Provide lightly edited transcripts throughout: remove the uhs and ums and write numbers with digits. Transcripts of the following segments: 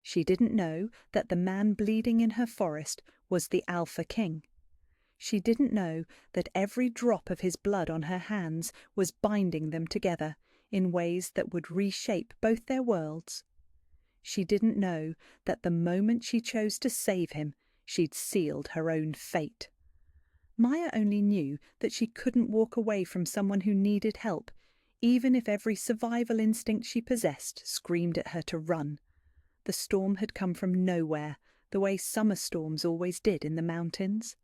She didn't know that the man bleeding in her forest was the Alpha King. She didn't know that every drop of his blood on her hands was binding them together in ways that would reshape both their worlds. She didn't know that the moment she chose to save him, she'd sealed her own fate. Maya only knew that she couldn't walk away from someone who needed help, even if every survival instinct she possessed screamed at her to run. The storm had come from nowhere, the way summer storms always did in the mountains.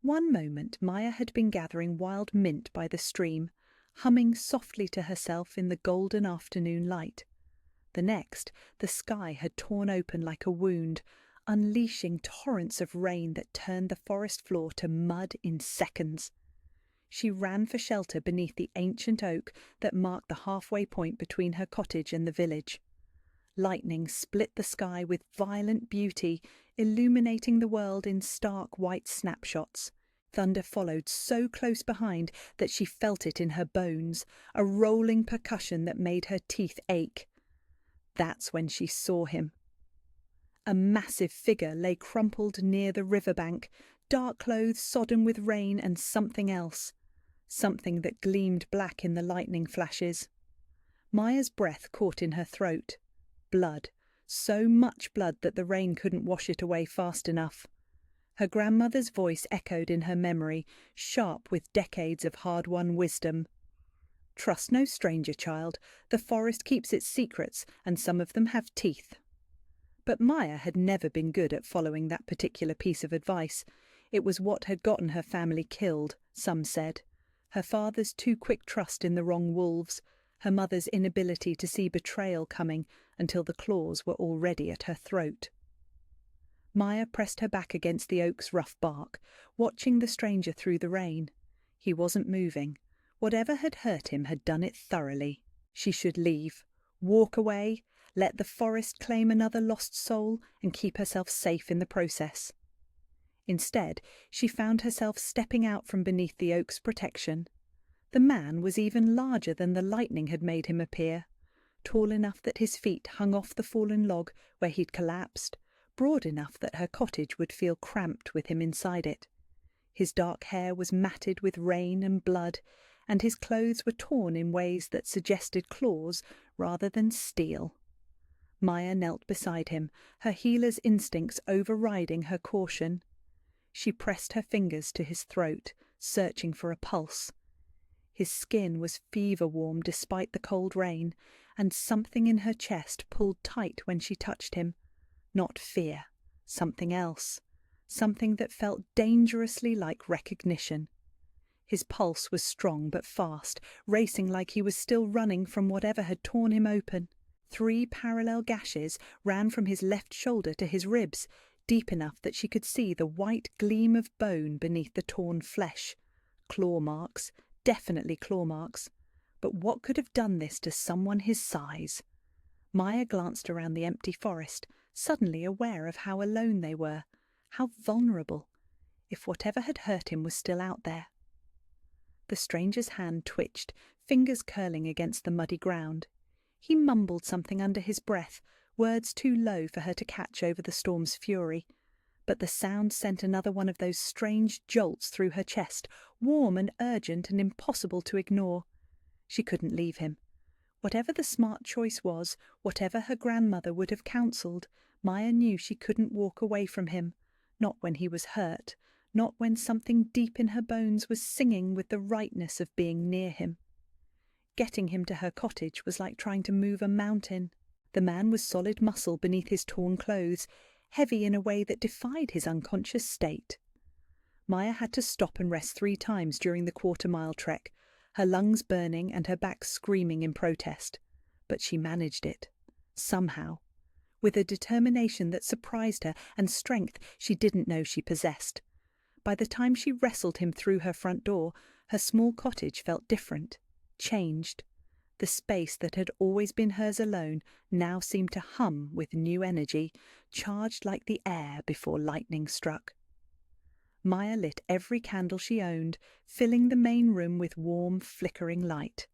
One moment Maya had been gathering wild mint by the stream, humming softly to herself in the golden afternoon light. The next, the sky had torn open like a wound, unleashing torrents of rain that turned the forest floor to mud in seconds. She ran for shelter beneath the ancient oak that marked the halfway point between her cottage and the village. Lightning split the sky with violent beauty, illuminating the world in stark white snapshots. Thunder followed so close behind that she felt it in her bones, a rolling percussion that made her teeth ache. That's when she saw him. A massive figure lay crumpled near the riverbank, dark clothes sodden with rain and something else. Something that gleamed black in the lightning flashes. Maya's breath caught in her throat. Blood, so much blood that the rain couldn't wash it away fast enough. Her grandmother's voice echoed in her memory, sharp with decades of hard-won wisdom. "Trust no stranger, child. The forest keeps its secrets, and some of them have teeth." But Maya had never been good at following that particular piece of advice. It was what had gotten her family killed, some said. Her father's too quick trust in the wrong wolves, her mother's inability to see betrayal coming until the claws were already at her throat. Maya pressed her back against the oak's rough bark, watching the stranger through the rain. He wasn't moving. Whatever had hurt him had done it thoroughly. She should leave, walk away, let the forest claim another lost soul, and keep herself safe in the process. Instead, she found herself stepping out from beneath the oak's protection. The man was even larger than the lightning had made him appear, tall enough that his feet hung off the fallen log where he'd collapsed, broad enough that her cottage would feel cramped with him inside it. His dark hair was matted with rain and blood, and his clothes were torn in ways that suggested claws rather than steel. Maya knelt beside him, her healer's instincts overriding her caution. She pressed her fingers to his throat, searching for a pulse. His skin was fever-warm despite the cold rain, and something in her chest pulled tight when she touched him. Not fear, something else, something that felt dangerously like recognition. His pulse was strong but fast, racing like he was still running from whatever had torn him open. 3 parallel gashes ran from his left shoulder to his ribs, deep enough that she could see the white gleam of bone beneath the torn flesh. Claw marks, definitely claw marks. But what could have done this to someone his size? Maya glanced around the empty forest, suddenly aware of how alone they were, how vulnerable, if whatever had hurt him was still out there. The stranger's hand twitched, fingers curling against the muddy ground. He mumbled something under his breath, words too low for her to catch over the storm's fury. But the sound sent another one of those strange jolts through her chest, warm and urgent and impossible to ignore. She couldn't leave him. Whatever the smart choice was, whatever her grandmother would have counselled, Maya knew she couldn't walk away from him, not when he was hurt, not when something deep in her bones was singing with the rightness of being near him. Getting him to her cottage was like trying to move a mountain. The man was solid muscle beneath his torn clothes, heavy in a way that defied his unconscious state. Maya had to stop and rest 3 times during the quarter-mile trek, her lungs burning and her back screaming in protest. But she managed it. Somehow. With a determination that surprised her and strength she didn't know she possessed. By the time she wrestled him through her front door, her small cottage felt different, changed. The space that had always been hers alone now seemed to hum with new energy, charged like the air before lightning struck. Maya lit every candle she owned, filling the main room with warm, flickering light.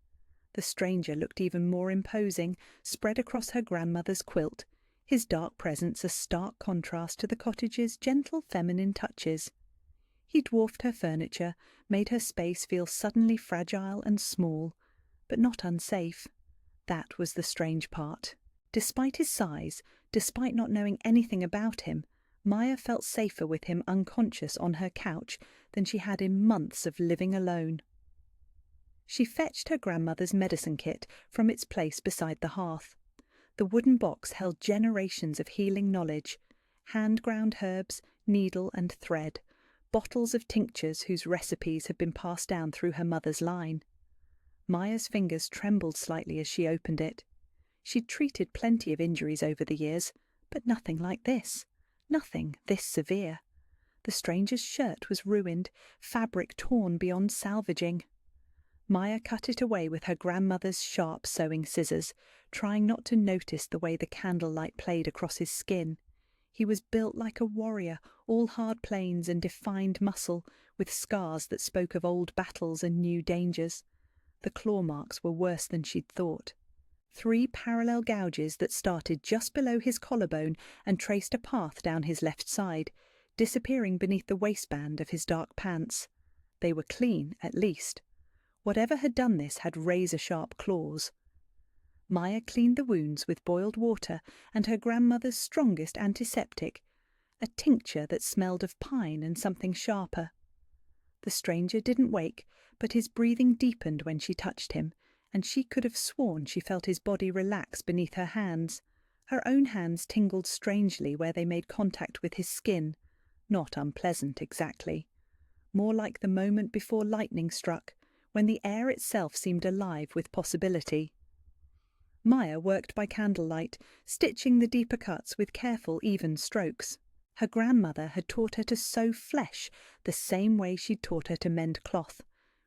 The stranger looked even more imposing, spread across her grandmother's quilt, his dark presence a stark contrast to the cottage's gentle feminine touches. He dwarfed her furniture, made her space feel suddenly fragile and small, but not unsafe. That was the strange part. Despite his size, despite not knowing anything about him, Maya felt safer with him unconscious on her couch than she had in months of living alone. She fetched her grandmother's medicine kit from its place beside the hearth. The wooden box held generations of healing knowledge, hand-ground herbs, needle and thread, bottles of tinctures whose recipes had been passed down through her mother's line. Maya's fingers trembled slightly as she opened it. She'd treated plenty of injuries over the years, but nothing like this. Nothing this severe. The stranger's shirt was ruined, fabric torn beyond salvaging. Maya cut it away with her grandmother's sharp sewing scissors, trying not to notice the way the candlelight played across his skin. He was built like a warrior, all hard planes and defined muscle, with scars that spoke of old battles and new dangers. The claw marks were worse than she'd thought. 3 parallel gouges that started just below his collarbone and traced a path down his left side, disappearing beneath the waistband of his dark pants. They were clean, at least. Whatever had done this had razor-sharp claws. Maya cleaned the wounds with boiled water and her grandmother's strongest antiseptic, a tincture that smelled of pine and something sharper. The stranger didn't wake, but his breathing deepened when she touched him, and she could have sworn she felt his body relax beneath her hands. Her own hands tingled strangely where they made contact with his skin. Not unpleasant, exactly. More like the moment before lightning struck, when the air itself seemed alive with possibility. Maya worked by candlelight, stitching the deeper cuts with careful, even strokes. Her grandmother had taught her to sew flesh the same way she'd taught her to mend cloth,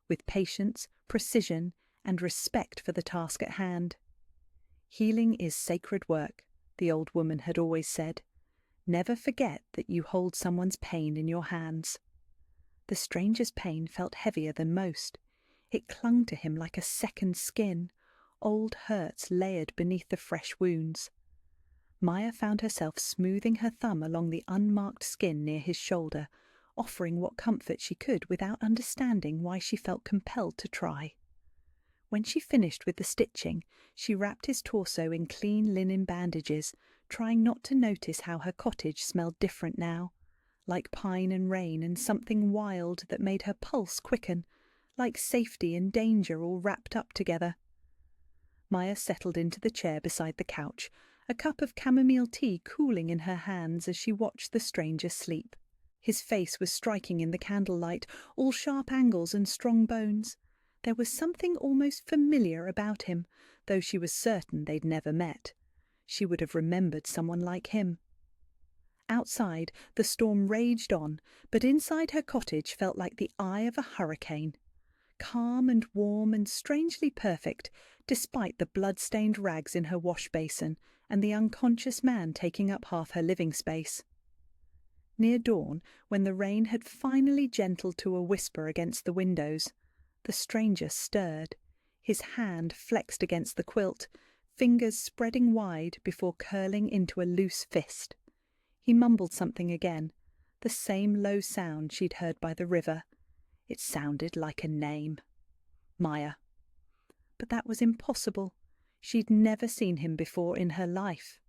with patience, precision, and respect for the task at hand. Healing is sacred work, the old woman had always said. Never forget that you hold someone's pain in your hands. The stranger's pain felt heavier than most. It clung to him like a second skin, old hurts layered beneath the fresh wounds. Maya found herself smoothing her thumb along the unmarked skin near his shoulder, offering what comfort she could without understanding why she felt compelled to try. When she finished with the stitching, she wrapped his torso in clean linen bandages, trying not to notice how her cottage smelled different now, like pine and rain and something wild that made her pulse quicken, like safety and danger all wrapped up together. Maya settled into the chair beside the couch, a cup of chamomile tea cooling in her hands as she watched the stranger sleep. His face was striking in the candlelight, all sharp angles and strong bones. There was something almost familiar about him, though she was certain they'd never met. She would have remembered someone like him. Outside, the storm raged on, but inside her cottage felt like the eye of a hurricane. Calm and warm and strangely perfect, despite the blood-stained rags in her wash basin and the unconscious man taking up half her living space. Near dawn, when the rain had finally gentled to a whisper against the windows, the stranger stirred. His hand flexed against the quilt, fingers spreading wide before curling into a loose fist. He mumbled something again, the same low sound she'd heard by the river. It sounded like a name. Maya. But that was impossible. She'd never seen him before in her life.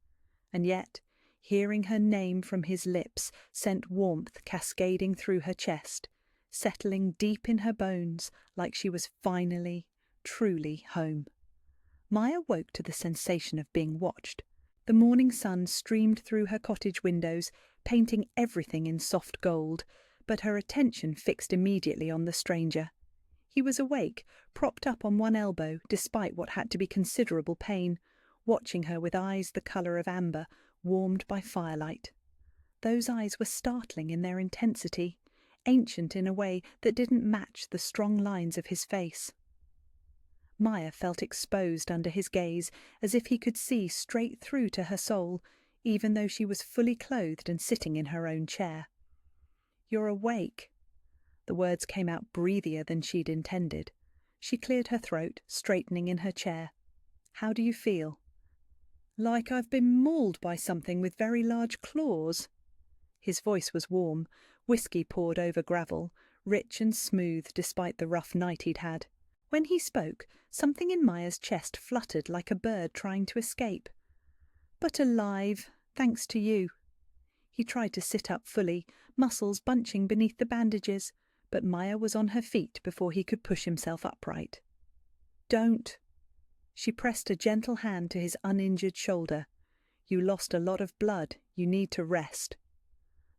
And yet, hearing her name from his lips sent warmth cascading through her chest, settling deep in her bones like she was finally, truly home. Maya woke to the sensation of being watched. The morning sun streamed through her cottage windows, painting everything in soft gold, but her attention fixed immediately on the stranger. He was awake, propped up on one elbow, despite what had to be considerable pain, watching her with eyes the colour of amber, warmed by firelight. Those eyes were startling in their intensity, ancient in a way that didn't match the strong lines of his face. Maya felt exposed under his gaze, as if he could see straight through to her soul, even though she was fully clothed and sitting in her own chair. "You're awake." The words came out breathier than she'd intended. She cleared her throat, straightening in her chair. "How do you feel?" Like I've been mauled by something with very large claws. His voice was warm, whiskey poured over gravel, rich and smooth despite the rough night he'd had. When he spoke, something in Maya's chest fluttered like a bird trying to escape. But alive, thanks to you. He tried to sit up fully, muscles bunching beneath the bandages, but Maya was on her feet before he could push himself upright. Don't. She pressed a gentle hand to his uninjured shoulder. You lost a lot of blood. You need to rest.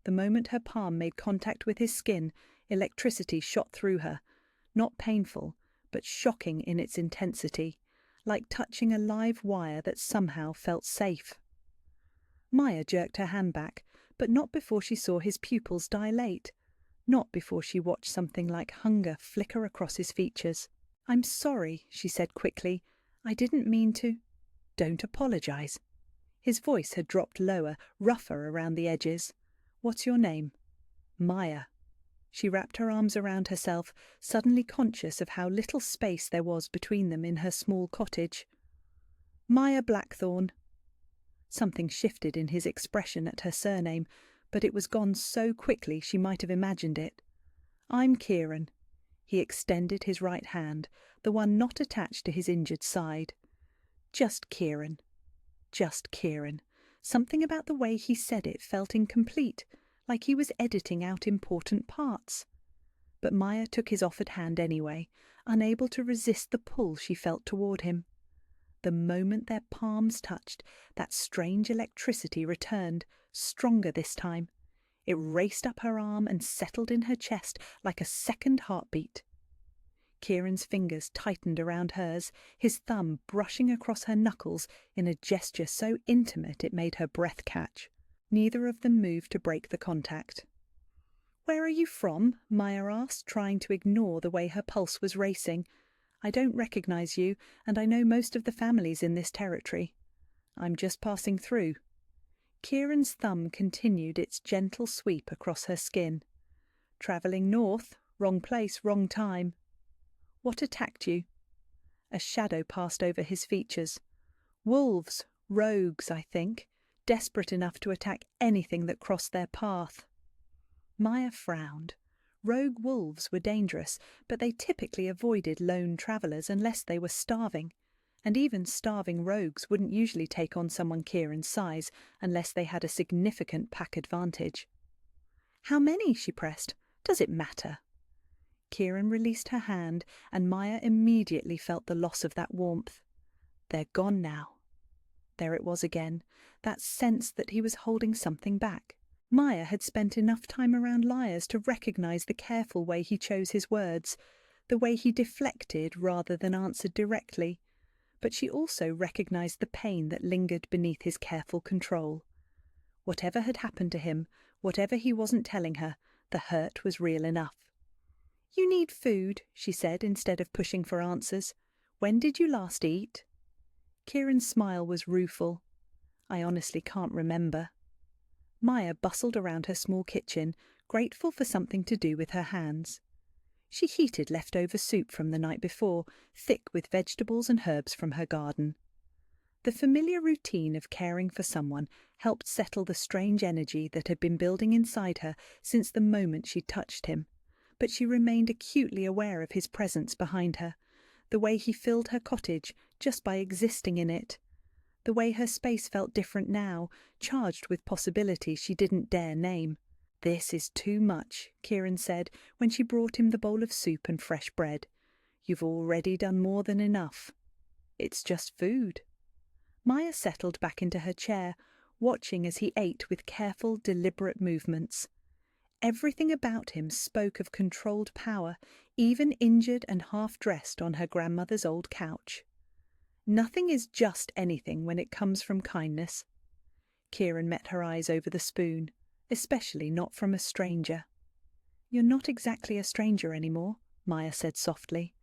The moment her palm made contact with his skin, electricity shot through her. Not painful, but shocking in its intensity, like touching a live wire that somehow felt safe. Maya jerked her hand back, but not before she saw his pupils dilate, not before she watched something like hunger flicker across his features. "I'm sorry," she said quickly. "I didn't mean to—" "Don't apologize." His voice had dropped lower, rougher around the edges. "What's your name?" "Maya." She wrapped her arms around herself, suddenly conscious of how little space there was between them in her small cottage. "Maya Blackthorn." Something shifted in his expression at her surname, but it was gone so quickly she might have imagined it. "I'm Kieran." He extended his right hand, the one not attached to his injured side. "Just Kieran. Just Kieran." Something about the way he said it felt incomplete, like he was editing out important parts. But Maya took his offered hand anyway, unable to resist the pull she felt toward him. The moment their palms touched, that strange electricity returned, stronger this time. It raced up her arm and settled in her chest like a second heartbeat. Kieran's fingers tightened around hers, his thumb brushing across her knuckles in a gesture so intimate it made her breath catch. Neither of them moved to break the contact. "Where are you from?" Maya asked, trying to ignore the way her pulse was racing. "I don't recognize you, and I know most of the families in this territory. I'm just passing through." Kieran's thumb continued its gentle sweep across her skin. "Travelling north, wrong place, wrong time." "What attacked you?" A shadow passed over his features. "Wolves, rogues, I think, desperate enough to attack anything that crossed their path." Maya frowned. Rogue wolves were dangerous, but they typically avoided lone travellers unless they were starving, and even starving rogues wouldn't usually take on someone Kieran's size unless they had a significant pack advantage. "How many?" she pressed. "Does it matter?" Kieran released her hand, and Maya immediately felt the loss of that warmth. "They're gone now." There it was again, that sense that he was holding something back. Maya had spent enough time around liars to recognize the careful way he chose his words, the way he deflected rather than answered directly. But she also recognized the pain that lingered beneath his careful control. Whatever had happened to him, whatever he wasn't telling her, the hurt was real enough. "You need food," she said, instead of pushing for answers. "When did you last eat?" Kieran's smile was rueful. "I honestly can't remember." Maya bustled around her small kitchen, grateful for something to do with her hands. She heated leftover soup from the night before, thick with vegetables and herbs from her garden. The familiar routine of caring for someone helped settle the strange energy that had been building inside her since the moment she touched him, but she remained acutely aware of his presence behind her, the way he filled her cottage just by existing in it, the way her space felt different now, charged with possibilities she didn't dare name. "This is too much," Kieran said when she brought him the bowl of soup and fresh bread. "You've already done more than enough." "It's just food." Maya settled back into her chair, watching as he ate with careful, deliberate movements. Everything about him spoke of controlled power, even injured and half-dressed on her grandmother's old couch. Nothing is just anything when it comes from kindness. Kieran met her eyes over the spoon, especially not from a stranger. "You're not exactly a stranger anymore," Maya said softly.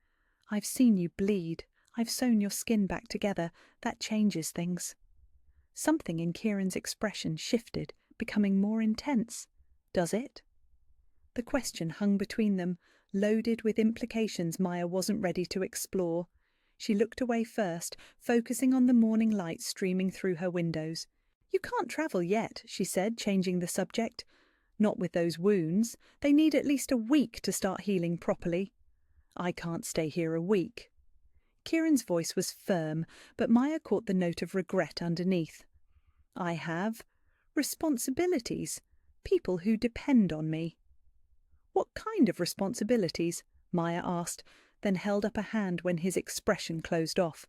"I've seen you bleed. I've sewn your skin back together. That changes things." Something in Kieran's expression shifted, becoming more intense. "Does it?" The question hung between them, loaded with implications Maya wasn't ready to explore. She looked away first, focusing on the morning light streaming through her windows. "You can't travel yet," she said, changing the subject. "Not with those wounds. They need at least a week to start healing properly." "I can't stay here a week." Kieran's voice was firm, but Maya caught the note of regret underneath. "I have responsibilities, people who depend on me." "What kind of responsibilities?" Maya asked, then held up a hand when his expression closed off.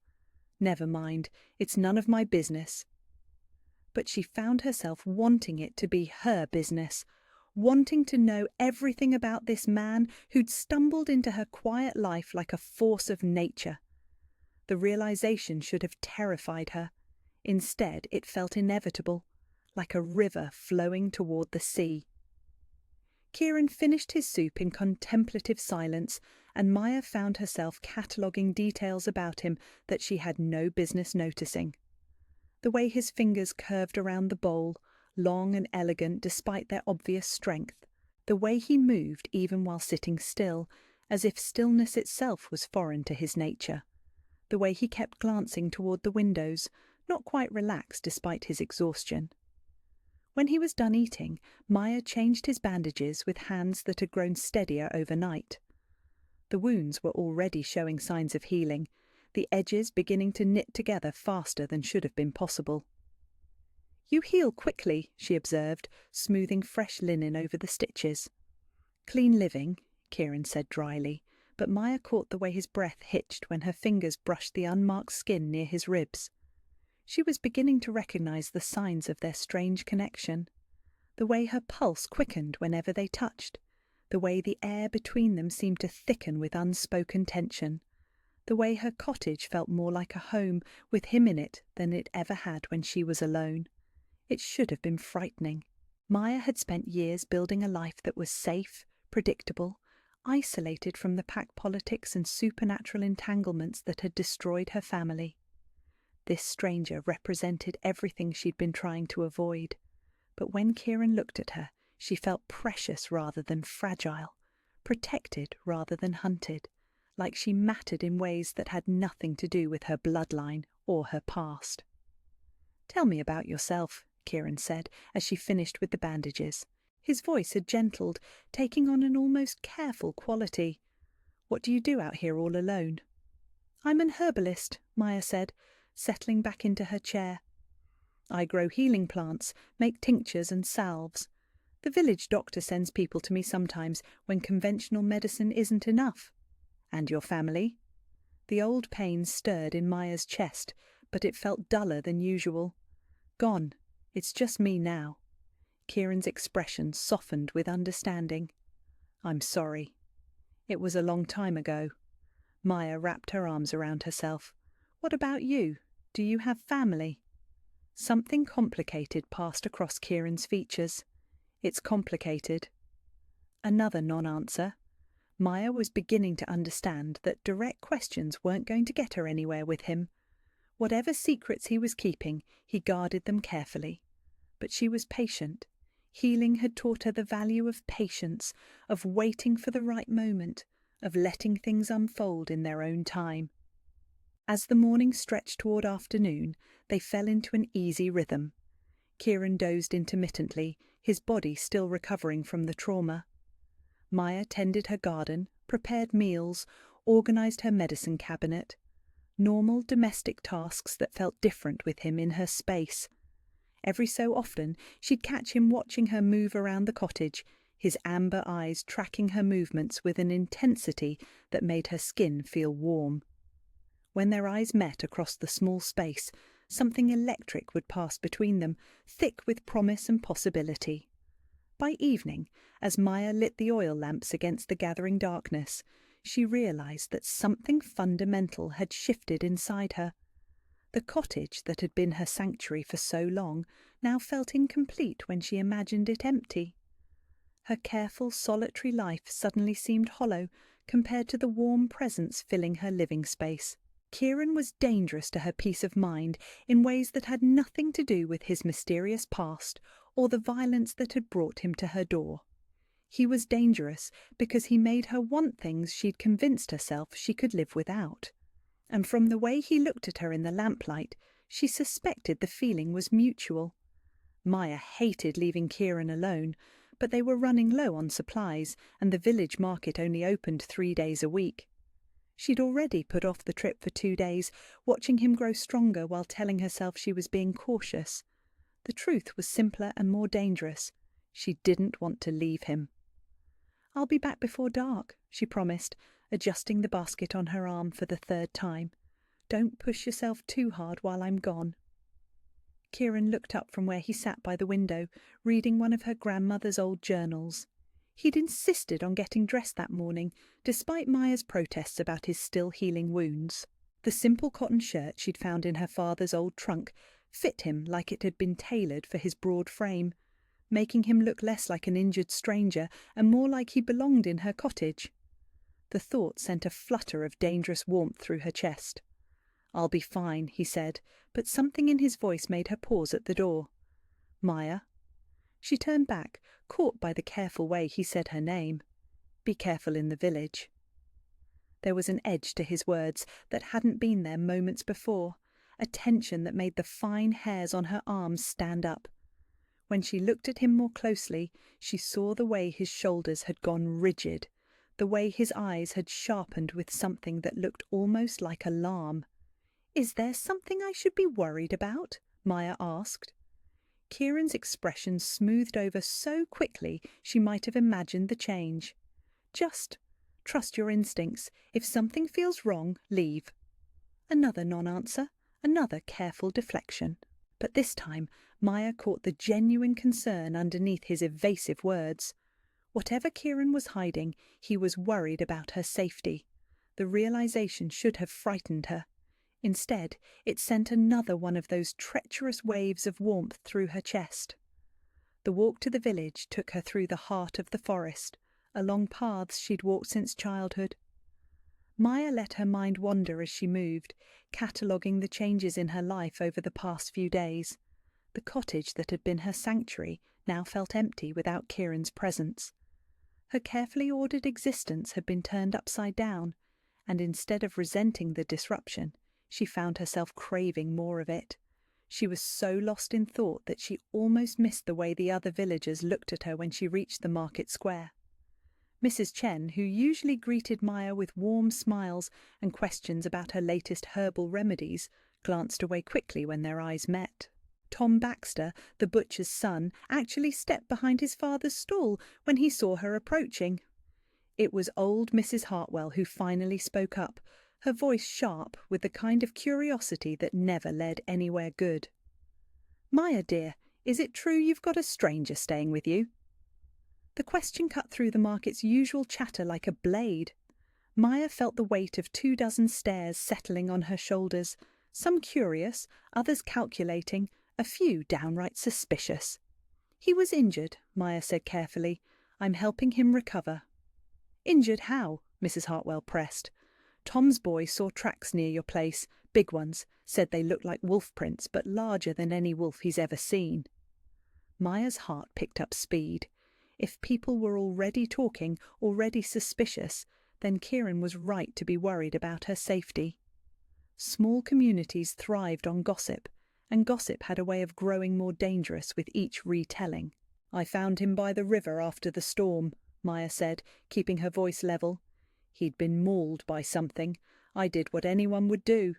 "Never mind, it's none of my business." But she found herself wanting it to be her business, wanting to know everything about this man who'd stumbled into her quiet life like a force of nature. The realization should have terrified her. Instead, it felt inevitable, like a river flowing toward the sea. Kieran finished his soup in contemplative silence, and Maya found herself cataloguing details about him that she had no business noticing. The way his fingers curved around the bowl, long and elegant despite their obvious strength. The way he moved even while sitting still, as if stillness itself was foreign to his nature. The way he kept glancing toward the windows, not quite relaxed despite his exhaustion. When he was done eating, Maya changed his bandages with hands that had grown steadier overnight. The wounds were already showing signs of healing, the edges beginning to knit together faster than should have been possible. "You heal quickly," she observed, smoothing fresh linen over the stitches. "Clean living," Kieran said dryly, but Maya caught the way his breath hitched when her fingers brushed the unmarked skin near his ribs. She was beginning to recognize the signs of their strange connection. The way her pulse quickened whenever they touched. The way the air between them seemed to thicken with unspoken tension. The way her cottage felt more like a home with him in it than it ever had when she was alone. It should have been frightening. Maya had spent years building a life that was safe, predictable, isolated from the pack politics and supernatural entanglements that had destroyed her family. This stranger represented everything she'd been trying to avoid. But when Kieran looked at her, she felt precious rather than fragile, protected rather than hunted, like she mattered in ways that had nothing to do with her bloodline or her past. "Tell me about yourself," Kieran said as she finished with the bandages. His voice had gentled, taking on an almost careful quality. "What do you do out here all alone?" "I'm an herbalist," Maya said, settling back into her chair. "I grow healing plants, make tinctures and salves. The village doctor sends people to me sometimes when conventional medicine isn't enough." "And your family?" The old pain stirred in Maya's chest, but it felt duller than usual. "Gone. It's just me now." Kieran's expression softened with understanding. "I'm sorry." "It was a long time ago." Maya wrapped her arms around herself. "What about you? Do you have family?" Something complicated passed across Kieran's features. "It's complicated." Another non-answer. Maya was beginning to understand that direct questions weren't going to get her anywhere with him. Whatever secrets he was keeping, he guarded them carefully. But she was patient. Healing had taught her the value of patience, of waiting for the right moment, of letting things unfold in their own time. As the morning stretched toward afternoon, they fell into an easy rhythm. Kieran dozed intermittently, his body still recovering from the trauma. Maya tended her garden, prepared meals, organized her medicine cabinet. Normal domestic tasks that felt different with him in her space. Every so often, she'd catch him watching her move around the cottage, his amber eyes tracking her movements with an intensity that made her skin feel warm. When their eyes met across the small space, something electric would pass between them, thick with promise and possibility. By evening, as Maya lit the oil lamps against the gathering darkness, she realized that something fundamental had shifted inside her. The cottage that had been her sanctuary for so long now felt incomplete when she imagined it empty. Her careful, solitary life suddenly seemed hollow compared to the warm presence filling her living space. Kieran was dangerous to her peace of mind in ways that had nothing to do with his mysterious past or the violence that had brought him to her door. He was dangerous because he made her want things she'd convinced herself she could live without. and from the way he looked at her in the lamplight, she suspected the feeling was mutual. Maya hated leaving Kieran alone, but they were running low on supplies, and the village market only opened 3 days a week. She'd already put off the trip for 2 days, watching him grow stronger while telling herself she was being cautious. The truth was simpler and more dangerous. She didn't want to leave him. "I'll be back before dark," she promised, adjusting the basket on her arm for the 3rd time. "Don't push yourself too hard while I'm gone." Kieran looked up from where he sat by the window, reading one of her grandmother's old journals. He'd insisted on getting dressed that morning, despite Maya's protests about his still healing wounds. The simple cotton shirt she'd found in her father's old trunk fit him like it had been tailored for his broad frame, making him look less like an injured stranger and more like he belonged in her cottage. The thought sent a flutter of dangerous warmth through her chest. "I'll be fine," he said, but something in his voice made her pause at the door. "Maya?" She turned back, caught by the careful way he said her name. "Be careful in the village." There was an edge to his words that hadn't been there moments before, a tension that made the fine hairs on her arms stand up. When she looked at him more closely, she saw the way his shoulders had gone rigid, the way his eyes had sharpened with something that looked almost like alarm. "Is there something I should be worried about?" Maya asked. Kieran's expression smoothed over so quickly she might have imagined the change. "Just trust your instincts. If something feels wrong, leave." Another non-answer, another careful deflection. But this time Maya caught the genuine concern underneath his evasive words. Whatever Kieran was hiding, he was worried about her safety. The realization should have frightened her. Instead, it sent another one of those treacherous waves of warmth through her chest. The walk to the village took her through the heart of the forest, along paths she'd walked since childhood. Maya let her mind wander as she moved, cataloguing the changes in her life over the past few days. The cottage that had been her sanctuary now felt empty without Kieran's presence. Her carefully ordered existence had been turned upside down, and instead of resenting the disruption, she found herself craving more of it. She was so lost in thought that she almost missed the way the other villagers looked at her when she reached the market square. Mrs. Chen, who usually greeted Maya with warm smiles and questions about her latest herbal remedies, glanced away quickly when their eyes met. Tom Baxter, the butcher's son, actually stepped behind his father's stall when he saw her approaching. It was old Mrs. Hartwell who finally spoke up, her voice sharp with the kind of curiosity that never led anywhere good. "Maya, dear, is it true you've got a stranger staying with you?" The question cut through the market's usual chatter like a blade. Maya felt the weight of 24 stares settling on her shoulders, some curious, others calculating, a few downright suspicious. "He was injured," Maya said carefully. "I'm helping him recover." "Injured how?" Mrs. Hartwell pressed. "Tom's boy saw tracks near your place, big ones, said they looked like wolf prints, but larger than any wolf he's ever seen." Maya's heart picked up speed. If people were already talking, already suspicious, then Kieran was right to be worried about her safety. Small communities thrived on gossip, and gossip had a way of growing more dangerous with each retelling. "I found him by the river after the storm," Maya said, keeping her voice level. "He'd been mauled by something. I did what anyone would do."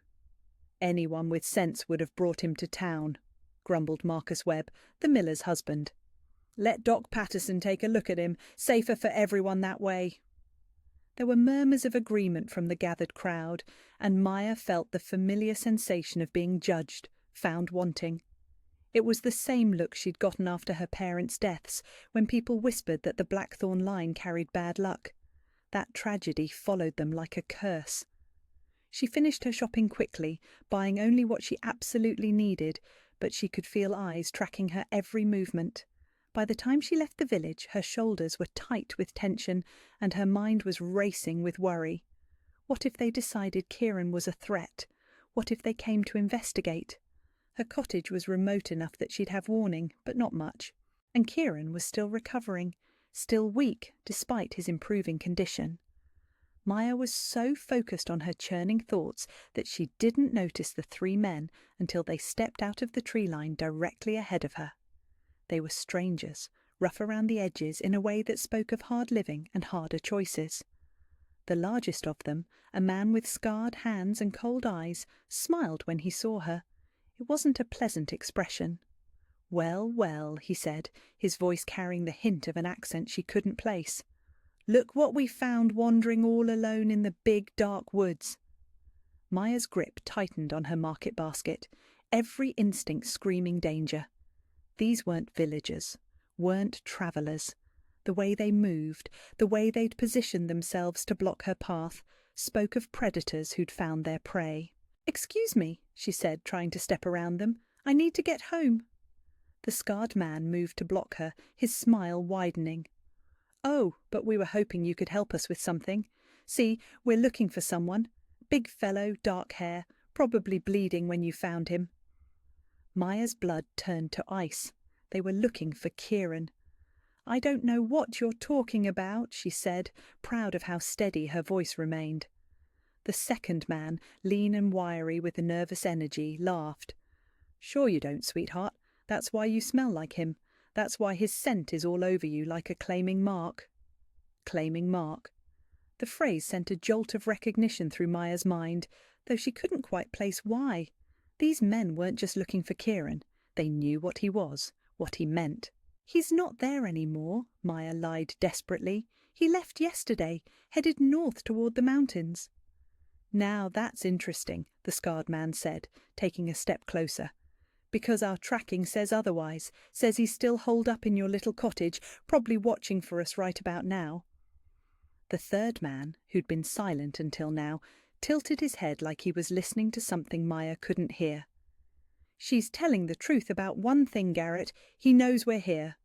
"Anyone with sense would have brought him to town," grumbled Marcus Webb, the miller's husband. "Let Doc Patterson take a look at him. Safer for everyone that way." There were murmurs of agreement from the gathered crowd, and Maya felt the familiar sensation of being judged, found wanting. It was the same look she'd gotten after her parents' deaths, when people whispered that the Blackthorn line carried bad luck. That tragedy followed them like a curse. She finished her shopping quickly, buying only what she absolutely needed, but she could feel eyes tracking her every movement. By the time she left the village, her shoulders were tight with tension, and her mind was racing with worry. What if they decided Kieran was a threat? What if they came to investigate? Her cottage was remote enough that she'd have warning, but not much. And Kieran was still recovering, still weak despite his improving condition. Maya was so focused on her churning thoughts that she didn't notice the three men until they stepped out of the tree line directly ahead of her. They were strangers, rough around the edges in a way that spoke of hard living and harder choices. The largest of them, a man with scarred hands and cold eyes, smiled when he saw her. It wasn't a pleasant expression. "Well, well," he said, his voice carrying the hint of an accent she couldn't place. "Look what we found wandering all alone in the big dark woods." Maya's grip tightened on her market basket, every instinct screaming danger. These weren't villagers, weren't travellers. The way they moved, the way they'd positioned themselves to block her path, spoke of predators who'd found their prey. "Excuse me," she said, trying to step around them. "I need to get home." The scarred man moved to block her, his smile widening. "Oh, but we were hoping you could help us with something. See, we're looking for someone. Big fellow, dark hair, probably bleeding when you found him." Maya's blood turned to ice. They were looking for Kieran. "I don't know what you're talking about," she said, proud of how steady her voice remained. The second man, lean and wiry with a nervous energy, laughed. "Sure you don't, sweetheart. That's why you smell like him. That's why his scent is all over you like a claiming mark." Claiming mark. The phrase sent a jolt of recognition through Maya's mind, though she couldn't quite place why. These men weren't just looking for Kieran. They knew what he was, what he meant. "He's not there anymore," Maya lied desperately. "He left yesterday, headed north toward the mountains." "Now that's interesting," the scarred man said, taking a step closer. "Because our tracking says otherwise, says he's still holed up in your little cottage, probably watching for us right about now." The third man, who'd been silent until now, tilted his head like he was listening to something Maya couldn't hear. "She's telling the truth about one thing, Garrett. He knows we're here."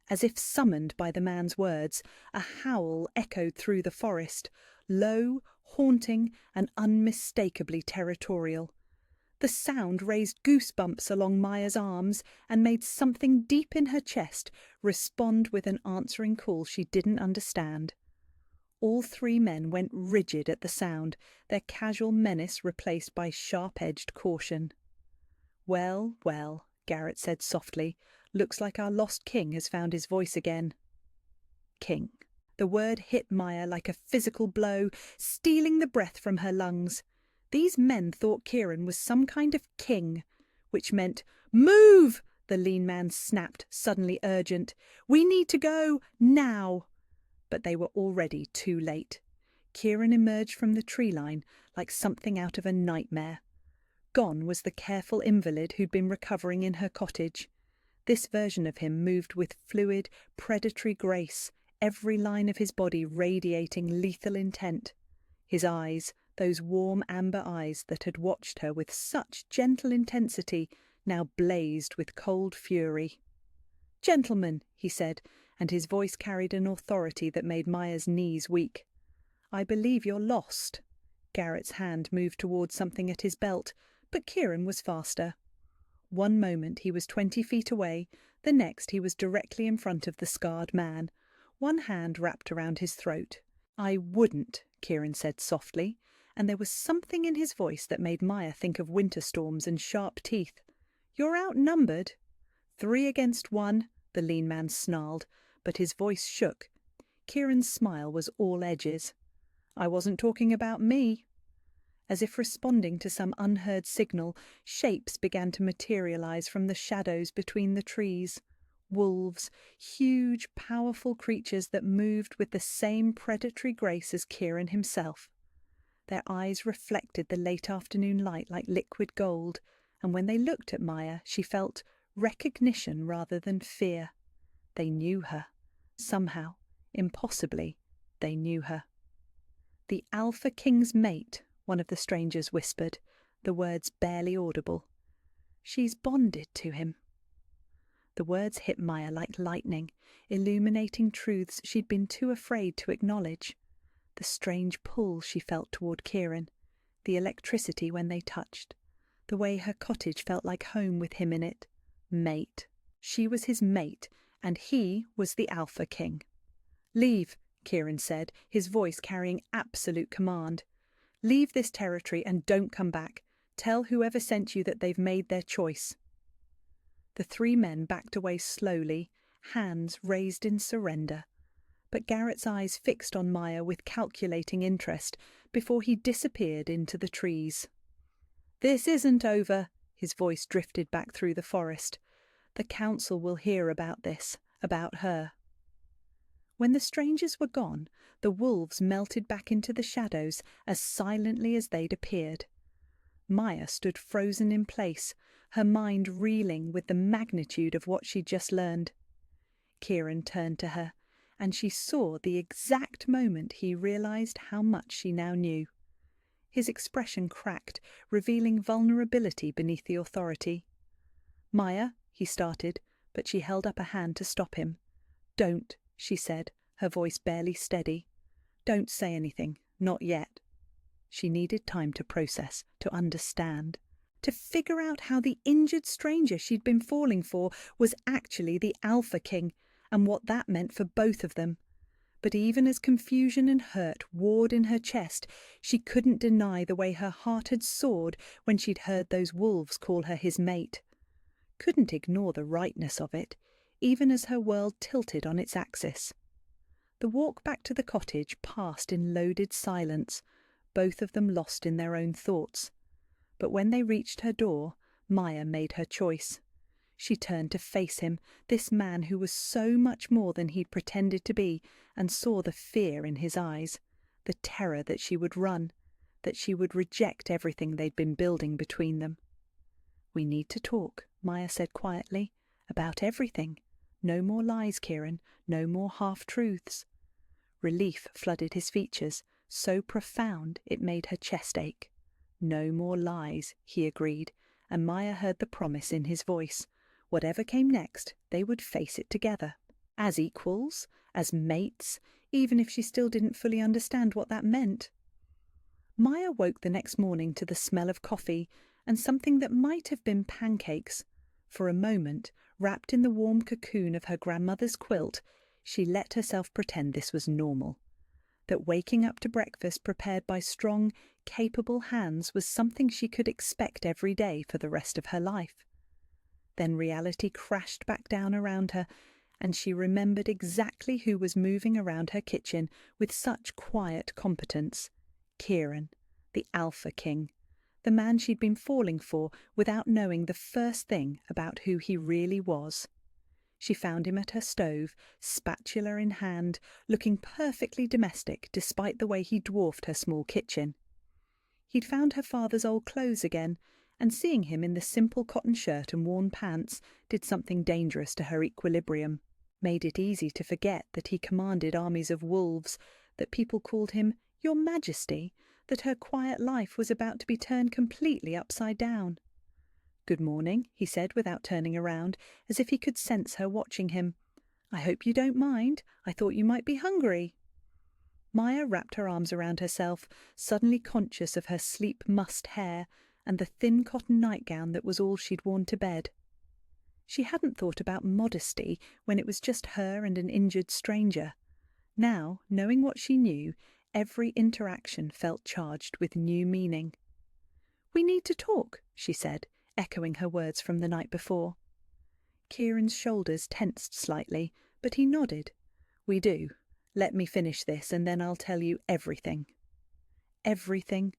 As if summoned by the man's words, a howl echoed through the forest, low, haunting, and unmistakably territorial. The sound raised goosebumps along Maya's arms and made something deep in her chest respond with an answering call she didn't understand. All three men went rigid at the sound, their casual menace replaced by sharp-edged caution. "Well, well," Garrett said softly, "looks like our lost king has found his voice again." King. The word hit Maya like a physical blow, stealing the breath from her lungs. These men thought Kieran was some kind of king, which meant, "Move!" the lean man snapped, suddenly urgent. "We need to go, now!" But they were already too late. Kieran emerged from the tree line like something out of a nightmare. Gone was the careful invalid who'd been recovering in her cottage. This version of him moved with fluid, predatory grace, every line of his body radiating lethal intent. His eyes, those warm amber eyes that had watched her with such gentle intensity, now blazed with cold fury. "Gentlemen," he said, and his voice carried an authority that made Maya's knees weak. "I believe you're lost." Garrett's hand moved towards something at his belt, but Kieran was faster. One moment he was 20 feet away, the next he was directly in front of the scarred man, one hand wrapped around his throat. "I wouldn't," Kieran said softly, and there was something in his voice that made Maya think of winter storms and sharp teeth. "You're outnumbered." 3 against 1, the lean man snarled, but his voice shook. Kieran's smile was all edges. "I wasn't talking about me." As if responding to some unheard signal, shapes began to materialize from the shadows between the trees. Wolves, huge, powerful creatures that moved with the same predatory grace as Kieran himself. Their eyes reflected the late afternoon light like liquid gold, and when they looked at Maya, she felt recognition rather than fear. They knew her. Somehow, impossibly, they knew her. "The Alpha King's mate," one of the strangers whispered, the words barely audible. "She's bonded to him." The words hit Maya like lightning, illuminating truths she'd been too afraid to acknowledge. The strange pull she felt toward Kieran, the electricity when they touched, the way her cottage felt like home with him in it. Mate. She was his mate, and he was the Alpha King. "Leave. Kieran said, his voice carrying absolute command. "Leave this territory and don't come back. Tell whoever sent you that they've made their choice." The three men backed away slowly, hands raised in surrender. But Garrett's eyes fixed on Maya with calculating interest before he disappeared into the trees. "This isn't over," his voice drifted back through the forest. "The council will hear about this, about her." When the strangers were gone, the wolves melted back into the shadows as silently as they'd appeared. Maya stood frozen in place, her mind reeling with the magnitude of what she'd just learned. Kieran turned to her, and she saw the exact moment he realized how much she now knew. His expression cracked, revealing vulnerability beneath the authority. "Maya," he started, but she held up a hand to stop him. "Don't," she said, her voice barely steady. "Don't say anything, not yet." She needed time to process, to understand, to figure out how the injured stranger she'd been falling for was actually the Alpha King, and what that meant for both of them. But even as confusion and hurt warred in her chest, she couldn't deny the way her heart had soared when she'd heard those wolves call her his mate. Couldn't ignore the rightness of it, even as her world tilted on its axis. The walk back to the cottage passed in loaded silence, both of them lost in their own thoughts. But when they reached her door, Maya made her choice. She turned to face him, this man who was so much more than he'd pretended to be, and saw the fear in his eyes, the terror that she would run, that she would reject everything they'd been building between them. "We need to talk," Maya said quietly, "about everything. No more lies, Kieran, no more half-truths." Relief flooded his features, so profound it made her chest ache. "No more lies," he agreed, and Maya heard the promise in his voice. Whatever came next, they would face it together. As equals, as mates, even if she still didn't fully understand what that meant. Maya woke the next morning to the smell of coffee and something that might have been pancakes. For a moment, wrapped in the warm cocoon of her grandmother's quilt, she let herself pretend this was normal. That waking up to breakfast prepared by strong, capable hands was something she could expect every day for the rest of her life. Then reality crashed back down around her, and she remembered exactly who was moving around her kitchen with such quiet competence. Kieran, the Alpha King, the man she'd been falling for without knowing the first thing about who he really was. She found him at her stove, spatula in hand, looking perfectly domestic despite the way he dwarfed her small kitchen. He'd found her father's old clothes again, and seeing him in the simple cotton shirt and worn pants did something dangerous to her equilibrium, made it easy to forget that he commanded armies of wolves, that people called him Your Majesty, that her quiet life was about to be turned completely upside down. "Good morning," he said without turning around, as if he could sense her watching him. "I hope you don't mind. I thought you might be hungry." Maya wrapped her arms around herself, suddenly conscious of her sleep-mussed hair and the thin cotton nightgown that was all she'd worn to bed. She hadn't thought about modesty when it was just her and an injured stranger. Now, knowing what she knew, every interaction felt charged with new meaning. "We need to talk," she said, echoing her words from the night before. Kieran's shoulders tensed slightly, but he nodded. "We do. Let me finish this, and then I'll tell you everything." Everything.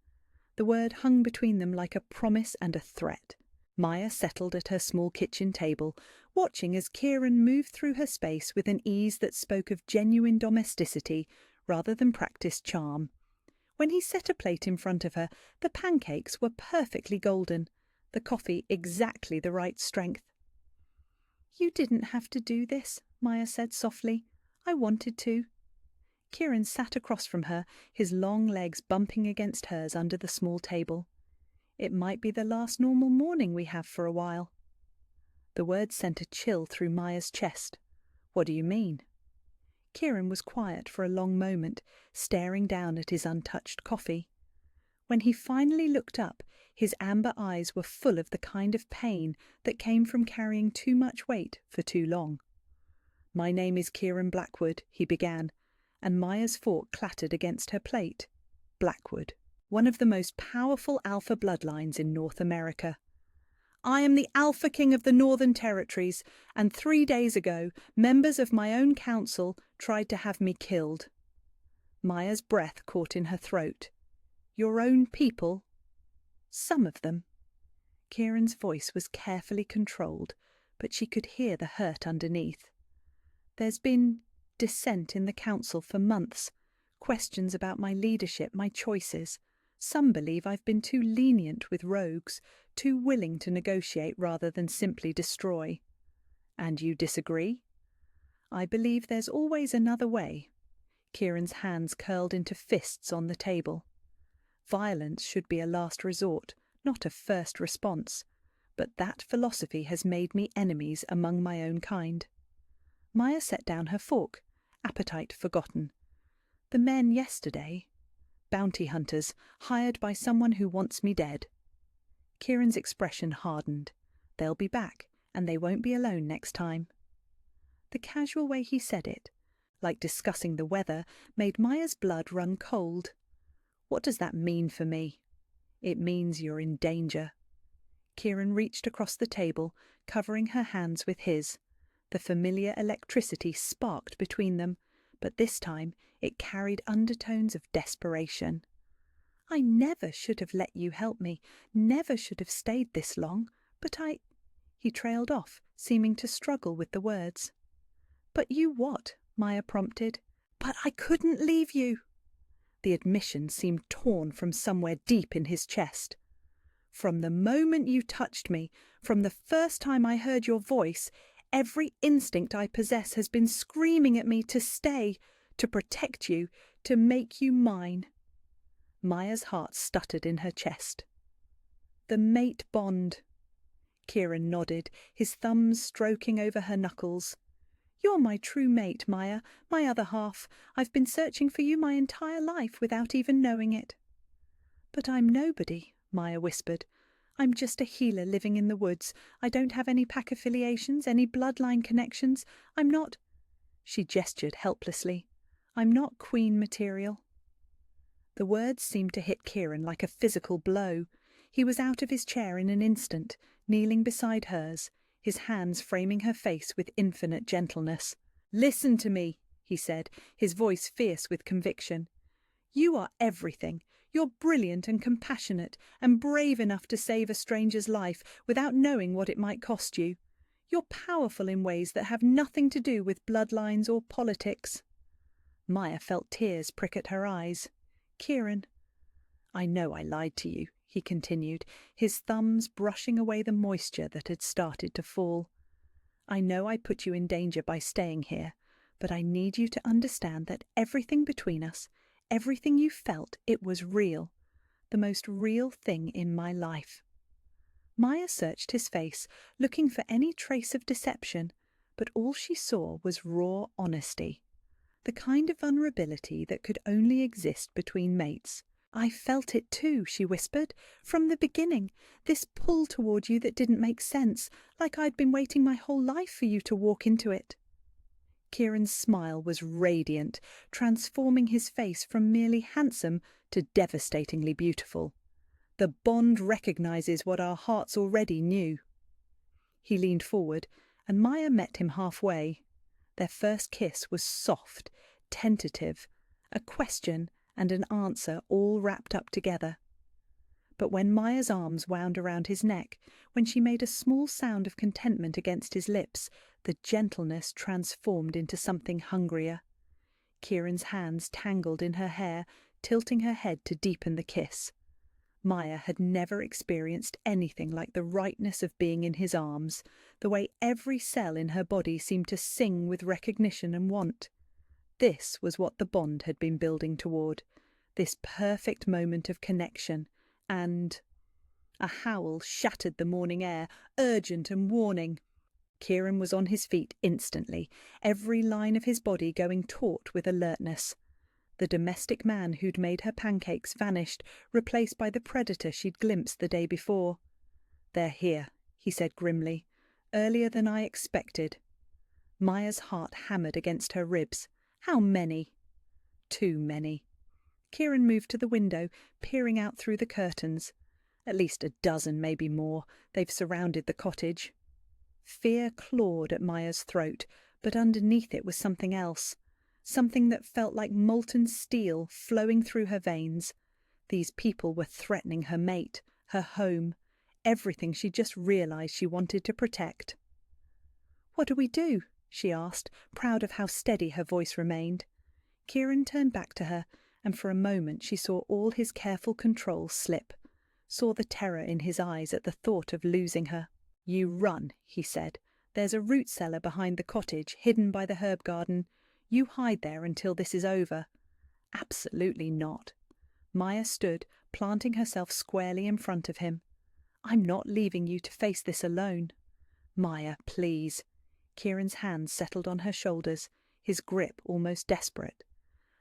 The word hung between them like a promise and a threat. Maya settled at her small kitchen table, watching as Kieran moved through her space with an ease that spoke of genuine domesticity rather than practiced charm. When he set a plate in front of her, the pancakes were perfectly golden, the coffee exactly the right strength. "You didn't have to do this," Maya said softly. "I wanted to." Kieran sat across from her, his long legs bumping against hers under the small table. "It might be the last normal morning we have for a while." The words sent a chill through Maya's chest. "What do you mean?" Kieran was quiet for a long moment, staring down at his untouched coffee. When he finally looked up, his amber eyes were full of the kind of pain that came from carrying too much weight for too long. "My name is Kieran Blackwood," he began, and Maya's fork clattered against her plate. Blackwood, one of the most powerful alpha bloodlines in North America. I am the Alpha King of the Northern Territories, and 3 days ago, members of my own council tried to have me killed. Maya's breath caught in her throat. Your own people? Some of them. Kieran's voice was carefully controlled, but she could hear the hurt underneath. There's been dissent in the council for months, questions about my leadership, my choices. Some believe I've been too lenient with rogues, too willing to negotiate rather than simply destroy. And you disagree? I believe there's always another way. Kieran's hands curled into fists on the table. Violence should be a last resort, not a first response. But that philosophy has made me enemies among my own kind. Maya set down her fork, appetite forgotten. The men yesterday, bounty hunters, hired by someone who wants me dead. Kieran's expression hardened. They'll be back, and they won't be alone next time. The casual way he said it, like discussing the weather, made Maya's blood run cold. What does that mean for me? It means you're in danger. Kieran reached across the table, covering her hands with his. The familiar electricity sparked between them, but this time it carried undertones of desperation. I never should have let you help me, never should have stayed this long, but I... He trailed off, seeming to struggle with the words. But you what? Maya prompted. But I couldn't leave you. The admission seemed torn from somewhere deep in his chest. From the moment you touched me, from the first time I heard your voice, every instinct I possess has been screaming at me to stay, to protect you, to make you mine. Maya's heart stuttered in her chest. The mate bond. Kieran nodded, his thumbs stroking over her knuckles. You're my true mate, Maya, my other half. I've been searching for you my entire life without even knowing it. But I'm nobody, Maya whispered. I'm just a healer living in the woods. I don't have any pack affiliations, any bloodline connections. I'm not... She gestured helplessly. I'm not queen material. The words seemed to hit Kieran like a physical blow. He was out of his chair in an instant, kneeling beside hers, his hands framing her face with infinite gentleness. Listen to me, he said, his voice fierce with conviction. You are everything. You're brilliant and compassionate and brave enough to save a stranger's life without knowing what it might cost you. You're powerful in ways that have nothing to do with bloodlines or politics. Maya felt tears prick at her eyes. Kieran, I know I lied to you, he continued, his thumbs brushing away the moisture that had started to fall. I know I put you in danger by staying here, but I need you to understand that everything between us, everything you felt, it was real, the most real thing in my life. Maya searched his face, looking for any trace of deception, but all she saw was raw honesty, the kind of vulnerability that could only exist between mates. I felt it too, she whispered, from the beginning, this pull toward you that didn't make sense, like I'd been waiting my whole life for you to walk into it. Kieran's smile was radiant, transforming his face from merely handsome to devastatingly beautiful. The bond recognizes what our hearts already knew. He leaned forward, and Maya met him halfway. Their first kiss was soft, tentative, a question and an answer all wrapped up together. But when Maya's arms wound around his neck, when she made a small sound of contentment against his lips, the gentleness transformed into something hungrier. Kieran's hands tangled in her hair, tilting her head to deepen the kiss. Maya had never experienced anything like the rightness of being in his arms, the way every cell in her body seemed to sing with recognition and want. This was what the bond had been building toward, this perfect moment of connection, and... A howl shattered the morning air, urgent and warning. Kieran was on his feet instantly, every line of his body going taut with alertness. The domestic man who'd made her pancakes vanished, replaced by the predator she'd glimpsed the day before. They're here, he said grimly, earlier than I expected. Maya's heart hammered against her ribs. How many? Too many. Kieran moved to the window, peering out through the curtains. At least a dozen, maybe more. They've surrounded the cottage. Fear clawed at Maya's throat, but underneath it was something else. Something that felt like molten steel flowing through her veins. These people were threatening her mate, her home, everything she just realized she wanted to protect. "What do we do?" she asked, proud of how steady her voice remained. Kieran turned back to her, and for a moment she saw all his careful control slip, saw the terror in his eyes at the thought of losing her. "You run," he said. "There's a root cellar behind the cottage, hidden by the herb garden. You hide there until this is over." "Absolutely not." Maya stood, planting herself squarely in front of him. "I'm not leaving you to face this alone." "Maya, please." Kieran's hands settled on her shoulders, his grip almost desperate.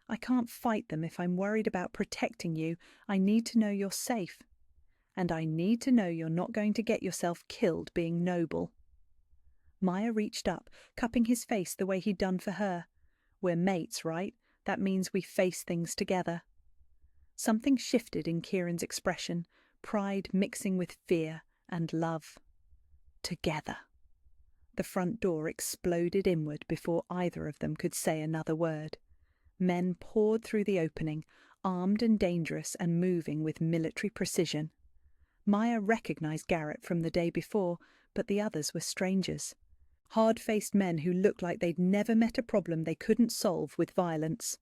"I can't fight them if I'm worried about protecting you. I need to know you're safe. And I need to know you're not going to get yourself killed being noble." Maya reached up, cupping his face the way he'd done for her. "We're mates, right? That means we face things together." Something shifted in Kieran's expression, pride mixing with fear and love. Together. The front door exploded inward before either of them could say another word. Men poured through the opening, armed and dangerous and moving with military precision. Maya recognized Garrett from the day before, but the others were strangers. Hard-faced men who looked like they'd never met a problem they couldn't solve with violence.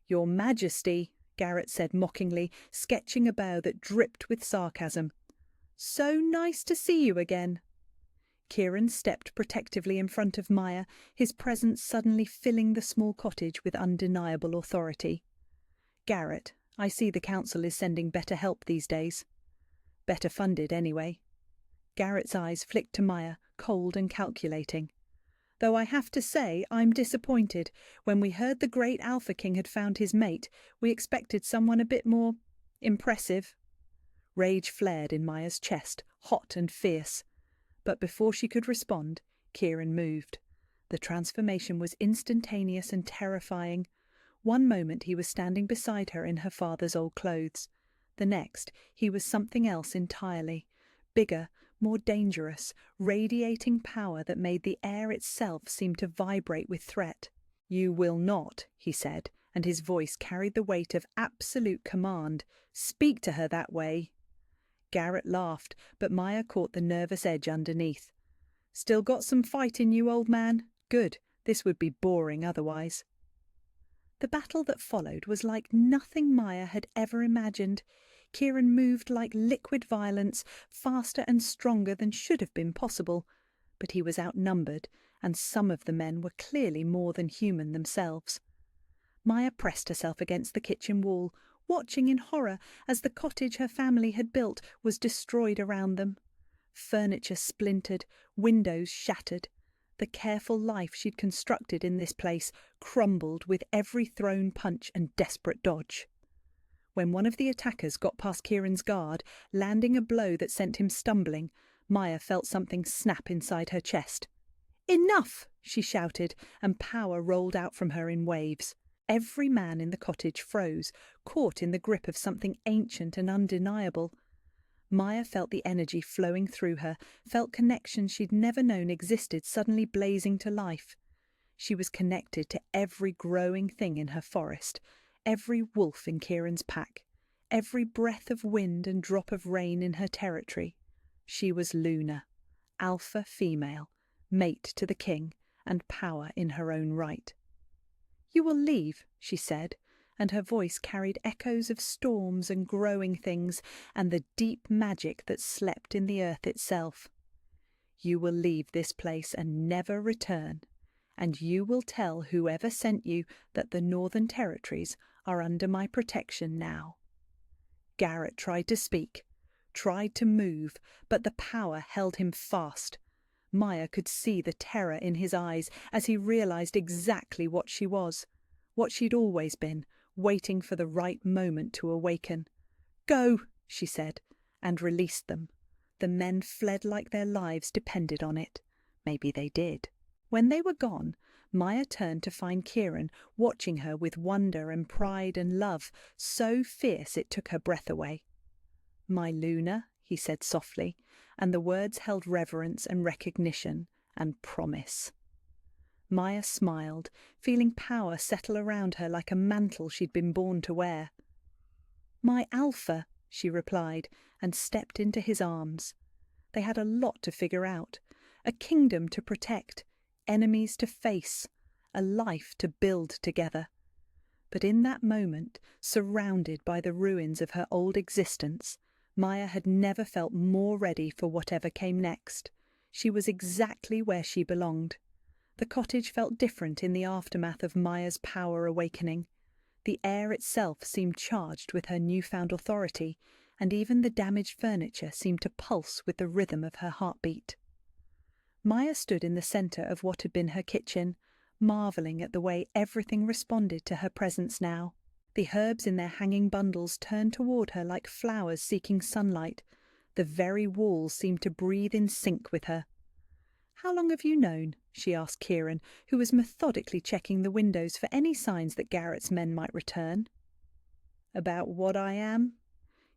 "Your Majesty," Garrett said mockingly, sketching a bow that dripped with sarcasm. "So nice to see you again." Kieran stepped protectively in front of Maya, his presence suddenly filling the small cottage with undeniable authority. "Garrett, I see the council is sending better help these days. Better funded, anyway." Garrett's eyes flicked to Maya, cold and calculating. "Though I have to say I'm disappointed. When we heard the great Alpha King had found his mate, we expected someone a bit more impressive." Rage flared in Maya's chest, hot and fierce. But before she could respond, Kieran moved. The transformation was instantaneous and terrifying. One moment he was standing beside her in her father's old clothes. The next, he was something else entirely. Bigger, more dangerous, radiating power that made the air itself seem to vibrate with threat. "You will not," he said, and his voice carried the weight of absolute command. "Speak to her that way." Garrett laughed, but Maya caught the nervous edge underneath. "Still got some fight in you, old man? Good. This would be boring otherwise." The battle that followed was like nothing Maya had ever imagined. Kieran moved like liquid violence, faster and stronger than should have been possible. But he was outnumbered, and some of the men were clearly more than human themselves. Maya pressed herself against the kitchen wall, watching in horror as the cottage her family had built was destroyed around them. Furniture splintered, windows shattered. The careful life she'd constructed in this place crumbled with every thrown punch and desperate dodge. When one of the attackers got past Kieran's guard, landing a blow that sent him stumbling, Maya felt something snap inside her chest. "Enough!" she shouted, and power rolled out from her in waves. Every man in the cottage froze, caught in the grip of something ancient and undeniable. Maya felt the energy flowing through her, felt connections she'd never known existed suddenly blazing to life. She was connected to every growing thing in her forest, every wolf in Kieran's pack, every breath of wind and drop of rain in her territory. She was Luna, alpha female, mate to the king, and power in her own right. "You will leave," she said, and her voice carried echoes of storms and growing things and the deep magic that slept in the earth itself. "You will leave this place and never return, and you will tell whoever sent you that the Northern Territories are under my protection now." Garrett tried to speak, tried to move, but the power held him fast. Maya could see the terror in his eyes as he realized exactly what she was, what she'd always been, waiting for the right moment to awaken. "Go," she said, and released them. The men fled like their lives depended on it. Maybe they did. When they were gone, Maya turned to find Kieran watching her with wonder and pride and love so fierce it took her breath away. "My Luna," he said softly, and the words held reverence and recognition and promise. Maya smiled, feeling power settle around her like a mantle she'd been born to wear. "My Alpha," she replied, and stepped into his arms. They had a lot to figure out, a kingdom to protect, enemies to face, a life to build together. But in that moment, surrounded by the ruins of her old existence, Maya had never felt more ready for whatever came next. She was exactly where she belonged. The cottage felt different in the aftermath of Maya's power awakening. The air itself seemed charged with her newfound authority, and even the damaged furniture seemed to pulse with the rhythm of her heartbeat. Maya stood in the centre of what had been her kitchen, marvelling at the way everything responded to her presence now. The herbs in their hanging bundles turned toward her like flowers seeking sunlight. The very walls seemed to breathe in sync with her. "How long have you known?" she asked Kieran, who was methodically checking the windows for any signs that Garrett's men might return. "About what I am?"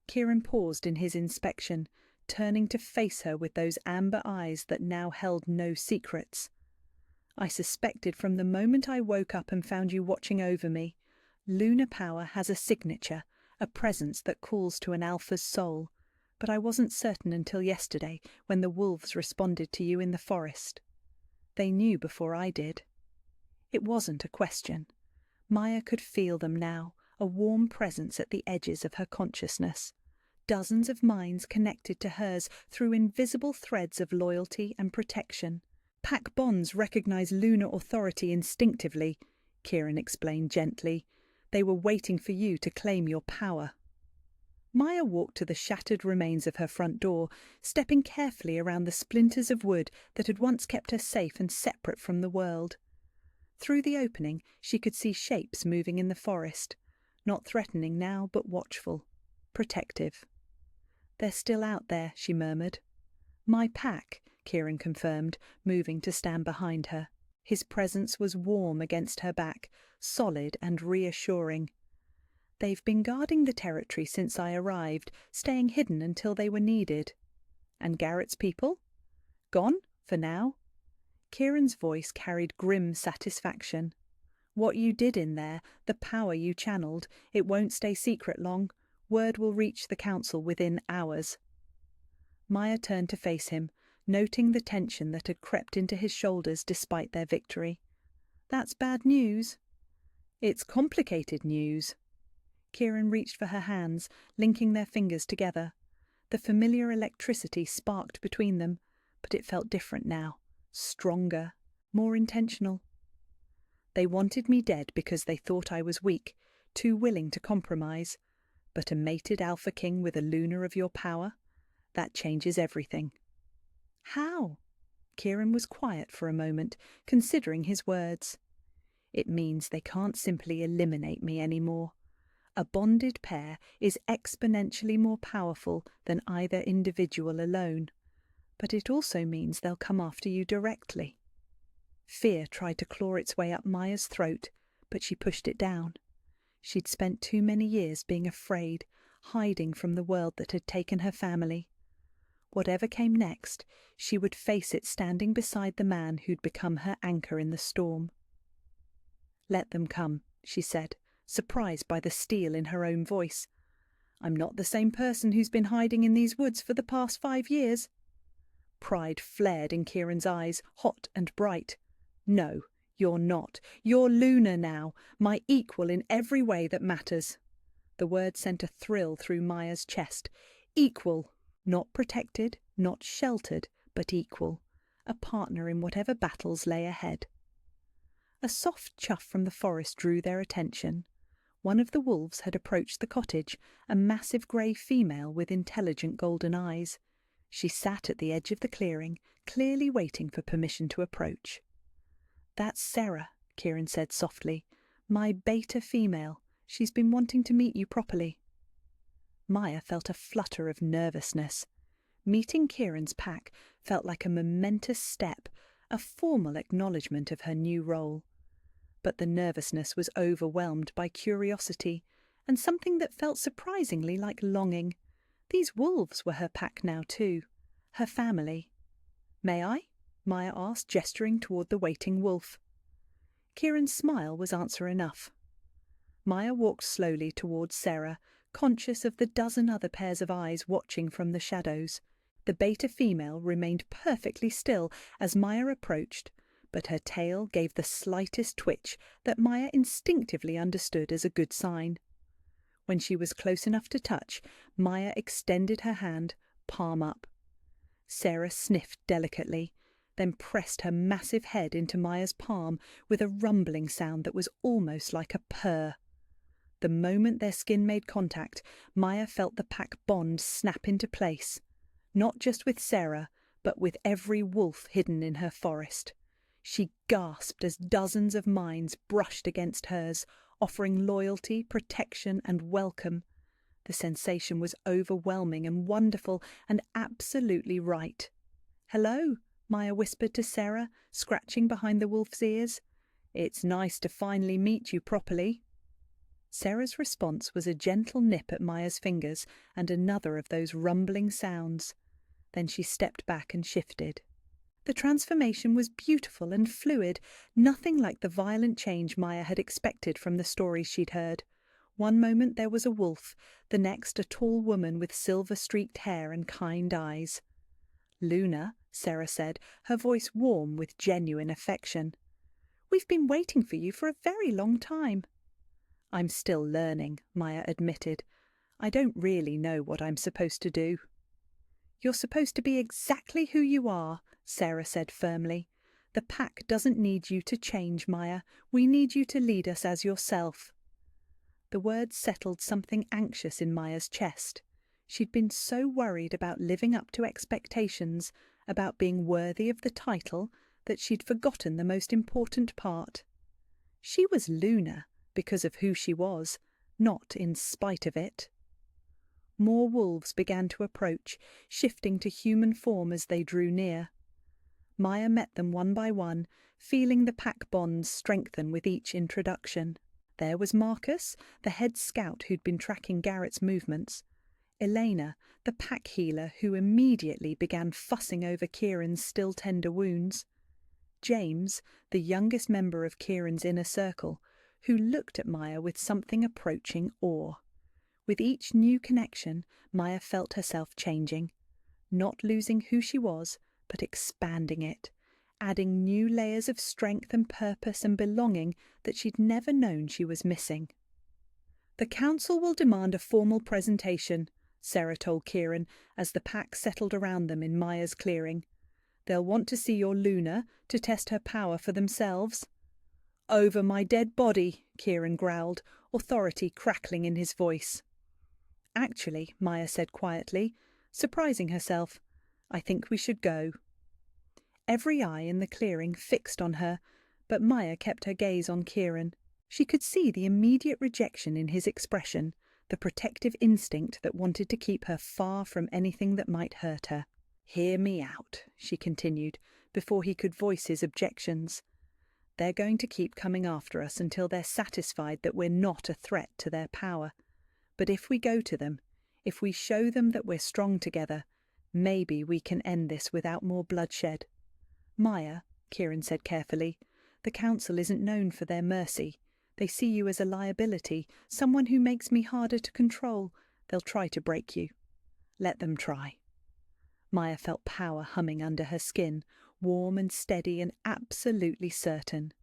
Kieran paused in his inspection, turning to face her with those amber eyes that now held no secrets. "I suspected from the moment I woke up and found you watching over me. Lunar power has a signature, a presence that calls to an Alpha's soul. But I wasn't certain until yesterday, when the wolves responded to you in the forest. They knew before I did." It wasn't a question. Maya could feel them now, a warm presence at the edges of her consciousness. Dozens of minds connected to hers through invisible threads of loyalty and protection. "Pack bonds recognize lunar authority instinctively," Kieran explained gently. "They were waiting for you to claim your power." Maya walked to the shattered remains of her front door, stepping carefully around the splinters of wood that had once kept her safe and separate from the world. Through the opening, she could see shapes moving in the forest, not threatening now, but watchful, protective. "They're still out there," she murmured. "My pack," Kieran confirmed, moving to stand behind her. His presence was warm against her back, solid and reassuring. "They've been guarding the territory since I arrived, staying hidden until they were needed." "And Garrett's people?" "Gone, for now." Kieran's voice carried grim satisfaction. "What you did in there, the power you channeled, it won't stay secret long. Word will reach the council within hours." Maya turned to face him, noting the tension that had crept into his shoulders despite their victory. "That's bad news." "It's complicated news." Kieran reached for her hands, linking their fingers together. The familiar electricity sparked between them, but it felt different now, stronger, more intentional. "They wanted me dead because they thought I was weak, too willing to compromise. But a mated Alpha King with a lunar of your power? That changes everything." "How?" Kieran was quiet for a moment, considering his words. "It means they can't simply eliminate me anymore. A bonded pair is exponentially more powerful than either individual alone. But it also means they'll come after you directly." Fear tried to claw its way up Maya's throat, but she pushed it down. She'd spent too many years being afraid, hiding from the world that had taken her family. Whatever came next, she would face it standing beside the man who'd become her anchor in the storm. "Let them come," she said, surprised by the steel in her own voice. "I'm not the same person who's been hiding in these woods for the past 5 years." Pride flared in Kieran's eyes, hot and bright. "No, you're not. You're Luna now, my equal in every way that matters." The word sent a thrill through Maya's chest. Equal, not protected, not sheltered, but equal. A partner in whatever battles lay ahead. A soft chuff from the forest drew their attention. One of the wolves had approached the cottage, a massive grey female with intelligent golden eyes. She sat at the edge of the clearing, clearly waiting for permission to approach. "That's Sarah," Kieran said softly. "My beta female. She's been wanting to meet you properly." Maya felt a flutter of nervousness. Meeting Kieran's pack felt like a momentous step, a formal acknowledgement of her new role. But the nervousness was overwhelmed by curiosity and something that felt surprisingly like longing. These wolves were her pack now too, her family. "May I?" Maya asked, gesturing toward the waiting wolf. Kieran's smile was answer enough. Maya walked slowly towards Sarah, conscious of the dozen other pairs of eyes watching from the shadows. The beta female remained perfectly still as Maya approached, but her tail gave the slightest twitch that Maya instinctively understood as a good sign. When she was close enough to touch, Maya extended her hand, palm up. Sarah sniffed delicately, then pressed her massive head into Maya's palm with a rumbling sound that was almost like a purr. The moment their skin made contact, Maya felt the pack bond snap into place, not just with Sarah, but with every wolf hidden in her forest. She gasped as dozens of minds brushed against hers, offering loyalty, protection, and welcome. The sensation was overwhelming and wonderful and absolutely right. "Hello," Maya whispered to Sarah, scratching behind the wolf's ears. "It's nice to finally meet you properly." Sarah's response was a gentle nip at Maya's fingers and another of those rumbling sounds. Then she stepped back and shifted. The transformation was beautiful and fluid, nothing like the violent change Maya had expected from the stories she'd heard. One moment there was a wolf, the next a tall woman with silver-streaked hair and kind eyes. "Luna," Sarah said, her voice warm with genuine affection. "We've been waiting for you for a very long time." "I'm still learning," Maya admitted. "I don't really know what I'm supposed to do." "You're supposed to be exactly who you are," Sarah said firmly. "The pack doesn't need you to change, Maya. We need you to lead us as yourself." The words settled something anxious in Maya's chest. She'd been so worried about living up to expectations, about being worthy of the title, that she'd forgotten the most important part. She was Luna because of who she was, not in spite of it. More wolves began to approach, shifting to human form as they drew near. Maya met them one by one, feeling the pack bonds strengthen with each introduction. There was Marcus, the head scout who'd been tracking Garrett's movements. Elena, the pack healer who immediately began fussing over Kieran's still tender wounds. James, the youngest member of Kieran's inner circle, who looked at Maya with something approaching awe. With each new connection, Maya felt herself changing, not losing who she was, but expanding it, adding new layers of strength and purpose and belonging that she'd never known she was missing. "The council will demand a formal presentation," Sarah told Kieran as the pack settled around them in Maya's clearing. "They'll want to see your Luna to test her power for themselves." "Over my dead body," Kieran growled, authority crackling in his voice. "Actually," Maya said quietly, surprising herself, "I think we should go." Every eye in the clearing fixed on her, but Maya kept her gaze on Kieran. She could see the immediate rejection in his expression, the protective instinct that wanted to keep her far from anything that might hurt her. "Hear me out," she continued, before he could voice his objections. "They're going to keep coming after us until they're satisfied that we're not a threat to their power. But if we go to them, if we show them that we're strong together, maybe we can end this without more bloodshed. Maya," Kieran said carefully, "the council isn't known for their mercy. They see you as a liability, someone who makes me harder to control. They'll try to break you. Let them try." Maya felt power humming under her skin, warm and steady and absolutely certain.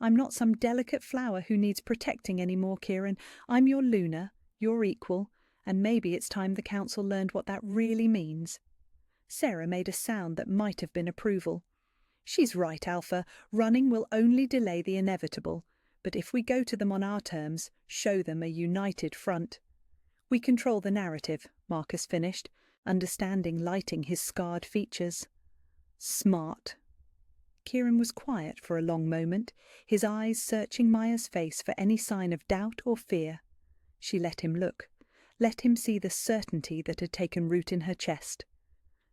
"I'm not some delicate flower who needs protecting anymore, Kieran. I'm your Luna, your equal, and maybe it's time the council learned what that really means." Sarah made a sound that might have been approval. "She's right, Alpha. Running will only delay the inevitable. But if we go to them on our terms, show them a united front." "We control the narrative," Marcus finished, understanding lighting his scarred features. "Smart." Kieran was quiet for a long moment, his eyes searching Maya's face for any sign of doubt or fear. She let him look, let him see the certainty that had taken root in her chest.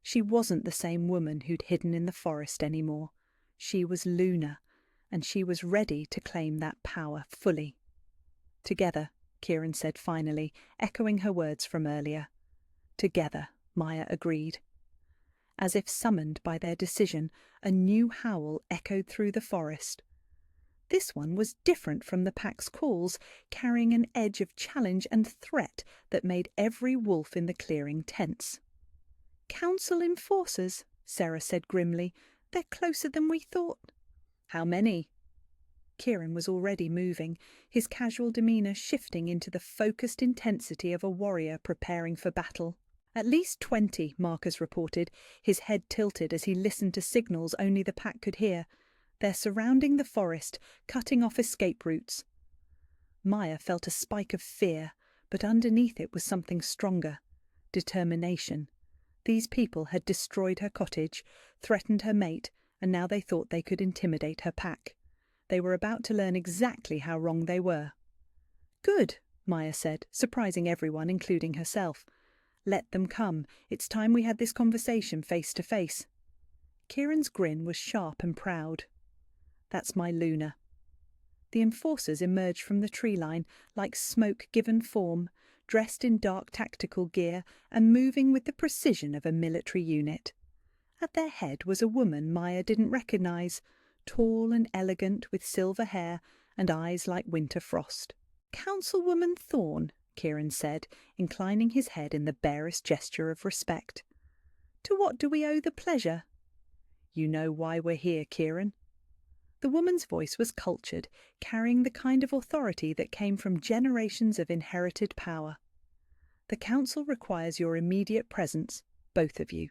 She wasn't the same woman who'd hidden in the forest anymore. She was Luna, and she was ready to claim that power fully. Together, Kieran said finally, echoing her words from earlier. Together, Maya agreed. As if summoned by their decision, a new howl echoed through the forest. This one was different from the pack's calls, carrying an edge of challenge and threat that made every wolf in the clearing tense. "Council enforcers," Sarah said grimly. "They're closer than we thought." "How many?" Kieran was already moving, his casual demeanour shifting into the focused intensity of a warrior preparing for battle. "At least 20, Marcus reported, his head tilted as he listened to signals only the pack could hear. They're surrounding the forest, cutting off escape routes." Maya felt a spike of fear, but underneath it was something stronger. Determination. These people had destroyed her cottage, threatened her mate, and now they thought they could intimidate her pack. They were about to learn exactly how wrong they were. "Good," Maya said, surprising everyone, including herself. "Let them come. It's time we had this conversation face to face." Kieran's grin was sharp and proud. "That's my Luna." The enforcers emerged from the tree line like smoke given form, dressed in dark tactical gear and moving with the precision of a military unit. At their head was a woman Maya didn't recognise, tall and elegant with silver hair and eyes like winter frost. "Councilwoman Thorne," Kieran said, inclining his head in the barest gesture of respect. "To what do we owe the pleasure?" "You know why we're here, Kieran." The woman's voice was cultured, carrying the kind of authority that came from generations of inherited power. "The council requires your immediate presence, both of you."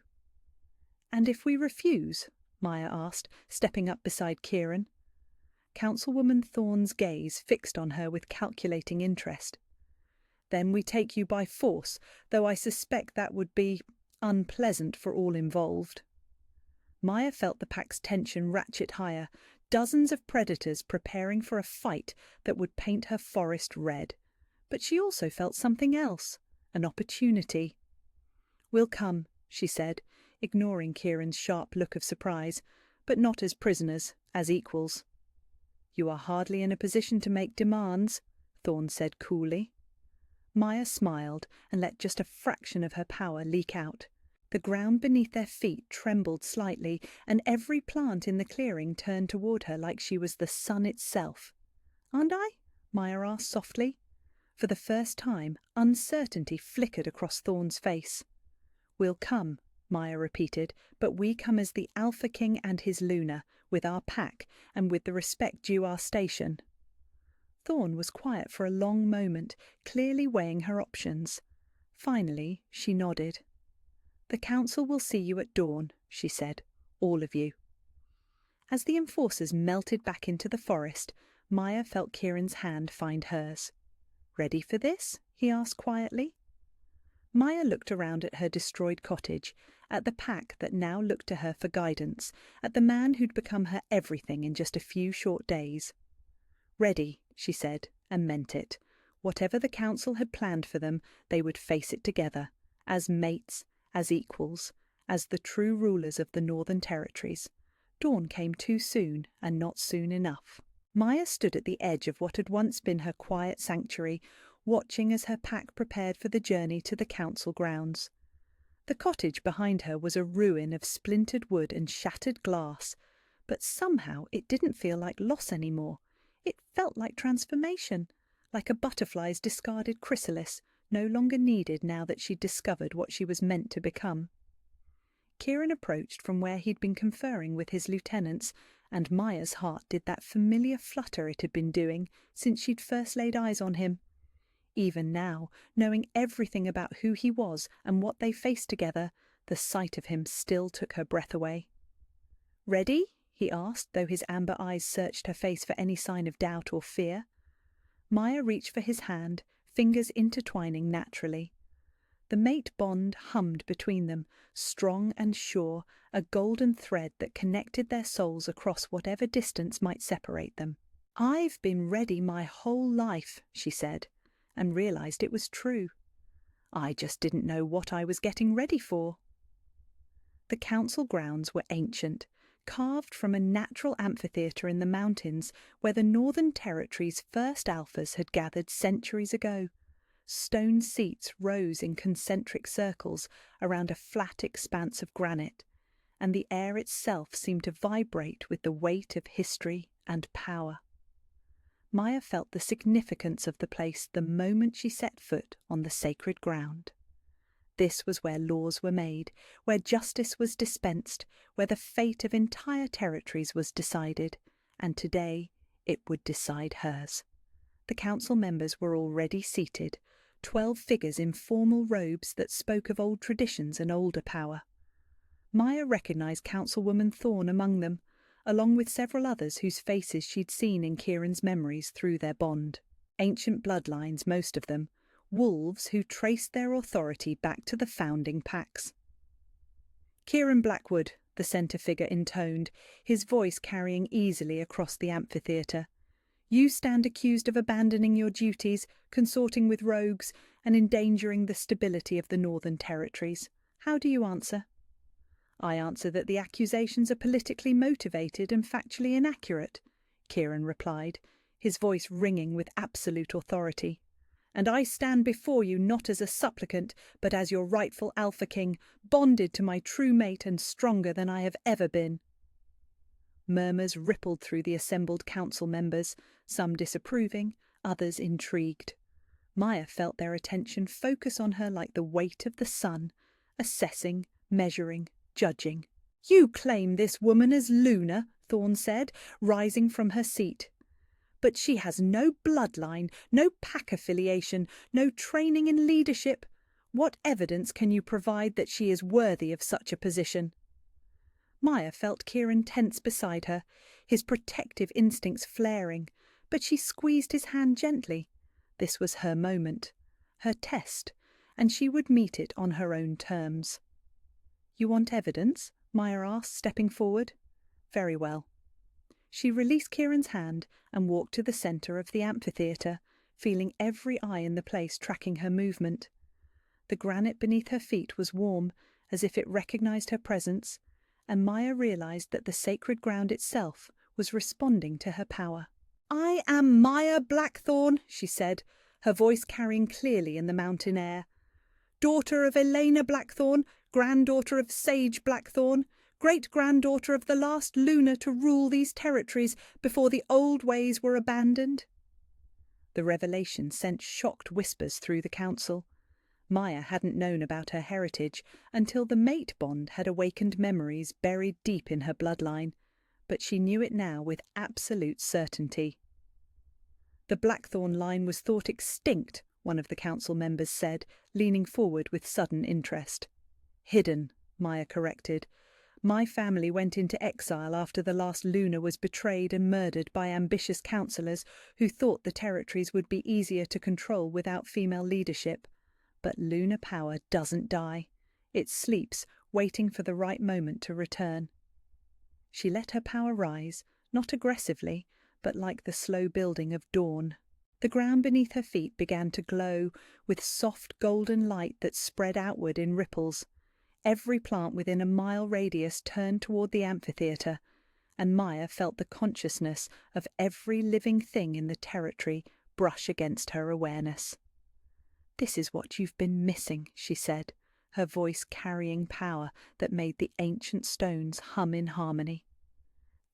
"And if we refuse?" Maya asked, stepping up beside Kieran. Councilwoman Thorne's gaze fixed on her with calculating interest. "Then we take you by force, though I suspect that would be unpleasant for all involved." Maya felt the pack's tension ratchet higher, dozens of predators preparing for a fight that would paint her forest red. But she also felt something else, an opportunity. "We'll come," she said, ignoring Kieran's sharp look of surprise, "but not as prisoners, as equals." "You are hardly in a position to make demands," Thorne said coolly. Maya smiled and let just a fraction of her power leak out. The ground beneath their feet trembled slightly, and every plant in the clearing turned toward her like she was the sun itself. "Aren't I?" Maya asked softly. For the first time, uncertainty flickered across Thorne's face. "We'll come," Maya repeated, "but we come as the Alpha King and his Luna, with our pack, and with the respect due our station." Thorne was quiet for a long moment, clearly weighing her options. Finally, she nodded. "The council will see you at dawn," she said. "All of you." As the enforcers melted back into the forest, Maya felt Kieran's hand find hers. "Ready for this?" he asked quietly. Maya looked around at her destroyed cottage, at the pack that now looked to her for guidance, at the man who'd become her everything in just a few short days. "Ready," she said, and meant it. Whatever the council had planned for them, they would face it together, as mates, as equals, as the true rulers of the Northern Territories. Dawn came too soon, and not soon enough. Maya stood at the edge of what had once been her quiet sanctuary, watching as her pack prepared for the journey to the council grounds. The cottage behind her was a ruin of splintered wood and shattered glass, but somehow it didn't feel like loss anymore. It felt like transformation, like a butterfly's discarded chrysalis, no longer needed now that she'd discovered what she was meant to become. Kieran approached from where he'd been conferring with his lieutenants, and Maya's heart did that familiar flutter it had been doing since she'd first laid eyes on him. Even now, knowing everything about who he was and what they faced together, the sight of him still took her breath away. "Ready?" he asked, though his amber eyes searched her face for any sign of doubt or fear. Maya reached for his hand, fingers intertwining naturally. The mate bond hummed between them, strong and sure, a golden thread that connected their souls across whatever distance might separate them. "I've been ready my whole life," she said, and realized it was true. "I just didn't know what I was getting ready for." The council grounds were ancient, carved from a natural amphitheatre in the mountains where the Northern Territory's first alphas had gathered centuries ago. Stone seats rose in concentric circles around a flat expanse of granite, and the air itself seemed to vibrate with the weight of history and power. Maya felt the significance of the place the moment she set foot on the sacred ground. This was where laws were made, where justice was dispensed, where the fate of entire territories was decided, and today it would decide hers. The council members were already seated, 12 figures in formal robes that spoke of old traditions and older power. Maya recognised Councilwoman Thorne among them, along with several others whose faces she'd seen in Kieran's memories through their bond. Ancient bloodlines, most of them, wolves who traced their authority back to the founding packs. "Kieran Blackwood," the centre figure intoned, his voice carrying easily across the amphitheatre. "You stand accused of abandoning your duties, consorting with rogues, and endangering the stability of the Northern Territories. How do you answer?" "I answer that the accusations are politically motivated and factually inaccurate," Kieran replied, his voice ringing with absolute authority. "And I stand before you not as a supplicant, but as your rightful Alpha King, bonded to my true mate and stronger than I have ever been." Murmurs rippled through the assembled council members, some disapproving, others intrigued. Maya felt their attention focus on her like the weight of the sun, assessing, measuring, judging. "You claim this woman as Luna," Thorne said, rising from her seat. "But she has no bloodline, no pack affiliation, no training in leadership. What evidence can you provide that she is worthy of such a position?" Maya felt Kieran tense beside her, his protective instincts flaring, but she squeezed his hand gently. This was her moment, her test, and she would meet it on her own terms. "You want evidence?" Maya asked, stepping forward. "Very well." She released Kieran's hand and walked to the centre of the amphitheatre, feeling every eye in the place tracking her movement. The granite beneath her feet was warm, as if it recognised her presence, and Maya realised that the sacred ground itself was responding to her power. "I am Maya Blackthorne," she said, her voice carrying clearly in the mountain air. "Daughter of Elena Blackthorne, granddaughter of Sage Blackthorne, great-granddaughter of the last Luna to rule these territories before the old ways were abandoned." The revelation sent shocked whispers through the council. Maya hadn't known about her heritage until the mate bond had awakened memories buried deep in her bloodline, but she knew it now with absolute certainty. "The Blackthorne line was thought extinct," one of the council members said, leaning forward with sudden interest. "Hidden," Maya corrected. "My family went into exile after the last Luna was betrayed and murdered by ambitious councillors who thought the territories would be easier to control without female leadership. But Luna power doesn't die. It sleeps, waiting for the right moment to return." She let her power rise, not aggressively, but like the slow building of dawn. The ground beneath her feet began to glow with soft golden light that spread outward in ripples. Every plant within a mile radius turned toward the amphitheatre, and Maya felt the consciousness of every living thing in the territory brush against her awareness. "This is what you've been missing," she said, her voice carrying power that made the ancient stones hum in harmony.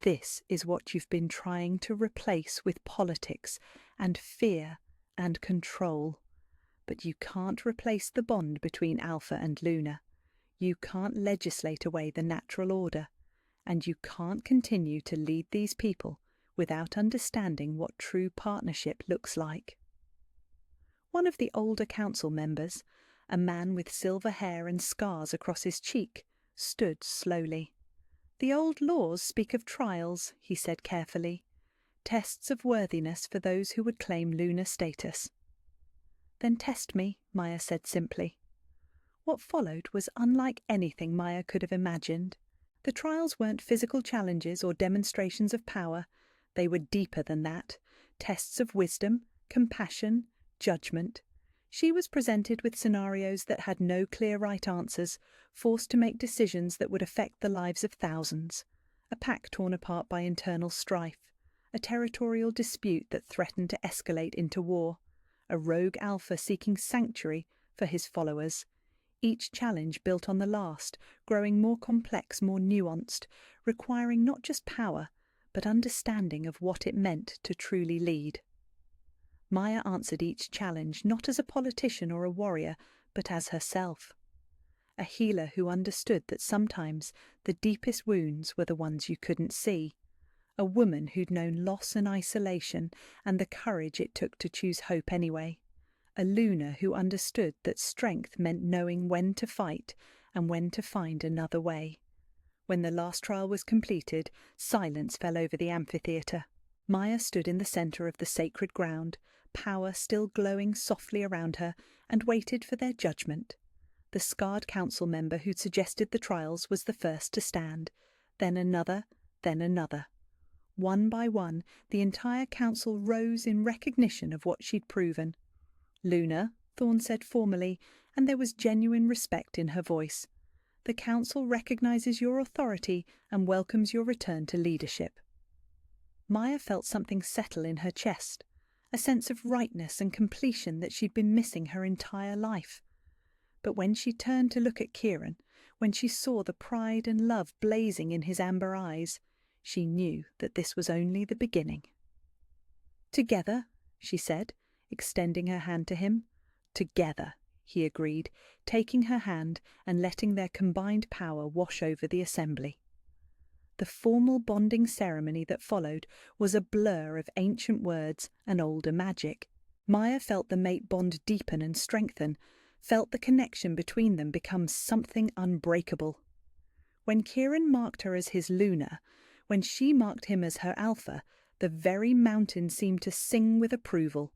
"This is what you've been trying to replace with politics and fear and control. But you can't replace the bond between Alpha and Luna. You can't legislate away the natural order, and you can't continue to lead these people without understanding what true partnership looks like." One of the older council members, a man with silver hair and scars across his cheek, stood slowly. "The old laws speak of trials," he said carefully. "Tests of worthiness for those who would claim lunar status." "Then test me," Maya said simply. What followed was unlike anything Maya could have imagined. The trials weren't physical challenges or demonstrations of power. They were deeper than that. Tests of wisdom, compassion, judgment. She was presented with scenarios that had no clear right answers, forced to make decisions that would affect the lives of thousands. a pack torn apart by internal strife, a territorial dispute that threatened to escalate into war, a rogue alpha seeking sanctuary for his followers. Each challenge built on the last, growing more complex, more nuanced, requiring not just power, but understanding of what it meant to truly lead. Maya answered each challenge not as a politician or a warrior, but as herself. A healer who understood that sometimes the deepest wounds were the ones you couldn't see. A woman who'd known loss and isolation and the courage it took to choose hope anyway. A Luna who understood that strength meant knowing when to fight and when to find another way. When the last trial was completed, silence fell over the amphitheatre. Maya stood in the centre of the sacred ground, power still glowing softly around her, and waited for their judgment. The scarred council member who'd suggested the trials was the first to stand, then another, then another. One by one, the entire council rose in recognition of what she'd proven. Luna, Thorn said formally, and there was genuine respect in her voice. The council recognizes your authority and welcomes your return to leadership. Maya felt something settle in her chest, a sense of rightness and completion that she'd been missing her entire life. But when she turned to look at Kieran, when she saw the pride and love blazing in his amber eyes, she knew that this was only the beginning. "Together," she said, extending her hand to him. "Together," he agreed, taking her hand and letting their combined power wash over the assembly. The formal bonding ceremony that followed was a blur of ancient words and older magic. Maya felt the mate bond deepen and strengthen, felt the connection between them become something unbreakable. When Kieran marked her as his Luna, when she marked him as her Alpha, the very mountain seemed to sing with approval.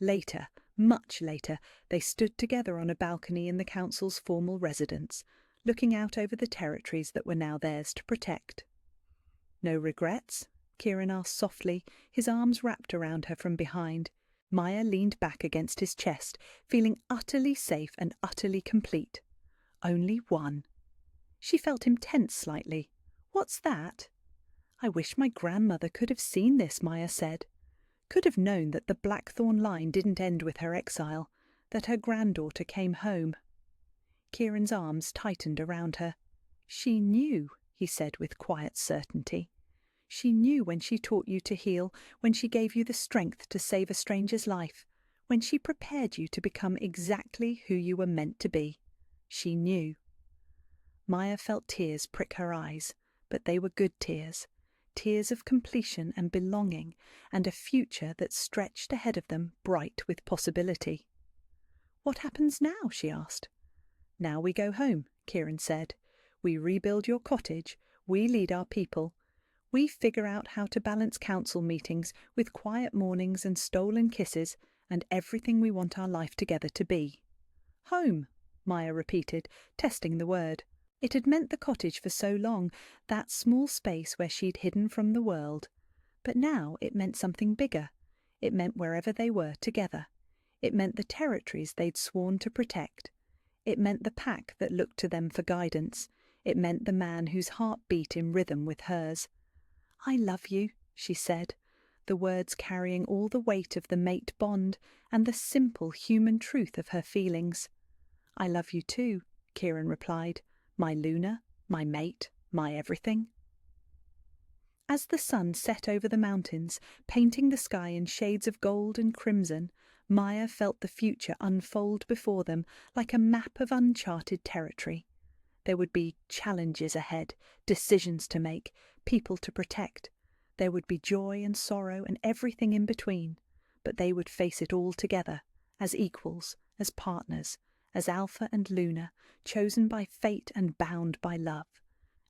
Later, much later, they stood together on a balcony in the council's formal residence, looking out over the territories that were now theirs to protect. "No regrets?" Kieran asked softly, his arms wrapped around her from behind. Maya leaned back against his chest, feeling utterly safe and utterly complete. "Only one." She felt him tense slightly. "What's that?" "I wish my grandmother could have seen this," Maya said. Could have known that the Blackthorn line didn't end with her exile, that her granddaughter came home. Kieran's arms tightened around her. "She knew," he said with quiet certainty. "She knew when she taught you to heal, when she gave you the strength to save a stranger's life, when she prepared you to become exactly who you were meant to be. She knew." Maya felt tears prick her eyes, but they were good tears. Tears of completion and belonging, and a future that stretched ahead of them bright with possibility. "What happens now?" she asked. "Now we go home," Kieran said. "We rebuild your cottage, we lead our people. We figure out how to balance council meetings with quiet mornings and stolen kisses and everything we want our life together to be." "Home," Maya repeated, testing the word. It had meant the cottage for so long, that small space where she'd hidden from the world. But now it meant something bigger. It meant wherever they were together. It meant the territories they'd sworn to protect. It meant the pack that looked to them for guidance. It meant the man whose heart beat in rhythm with hers. "I love you," she said, the words carrying all the weight of the mate bond and the simple human truth of her feelings. "I love you too," Kieran replied. "My Luna, my mate, my everything." As the sun set over the mountains, painting the sky in shades of gold and crimson, Maya felt the future unfold before them like a map of uncharted territory. There would be challenges ahead, decisions to make, people to protect. There would be joy and sorrow and everything in between, but they would face it all together, as equals, as partners, as Alpha and Luna, chosen by fate and bound by love.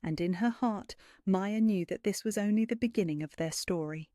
And in her heart, Maya knew that this was only the beginning of their story.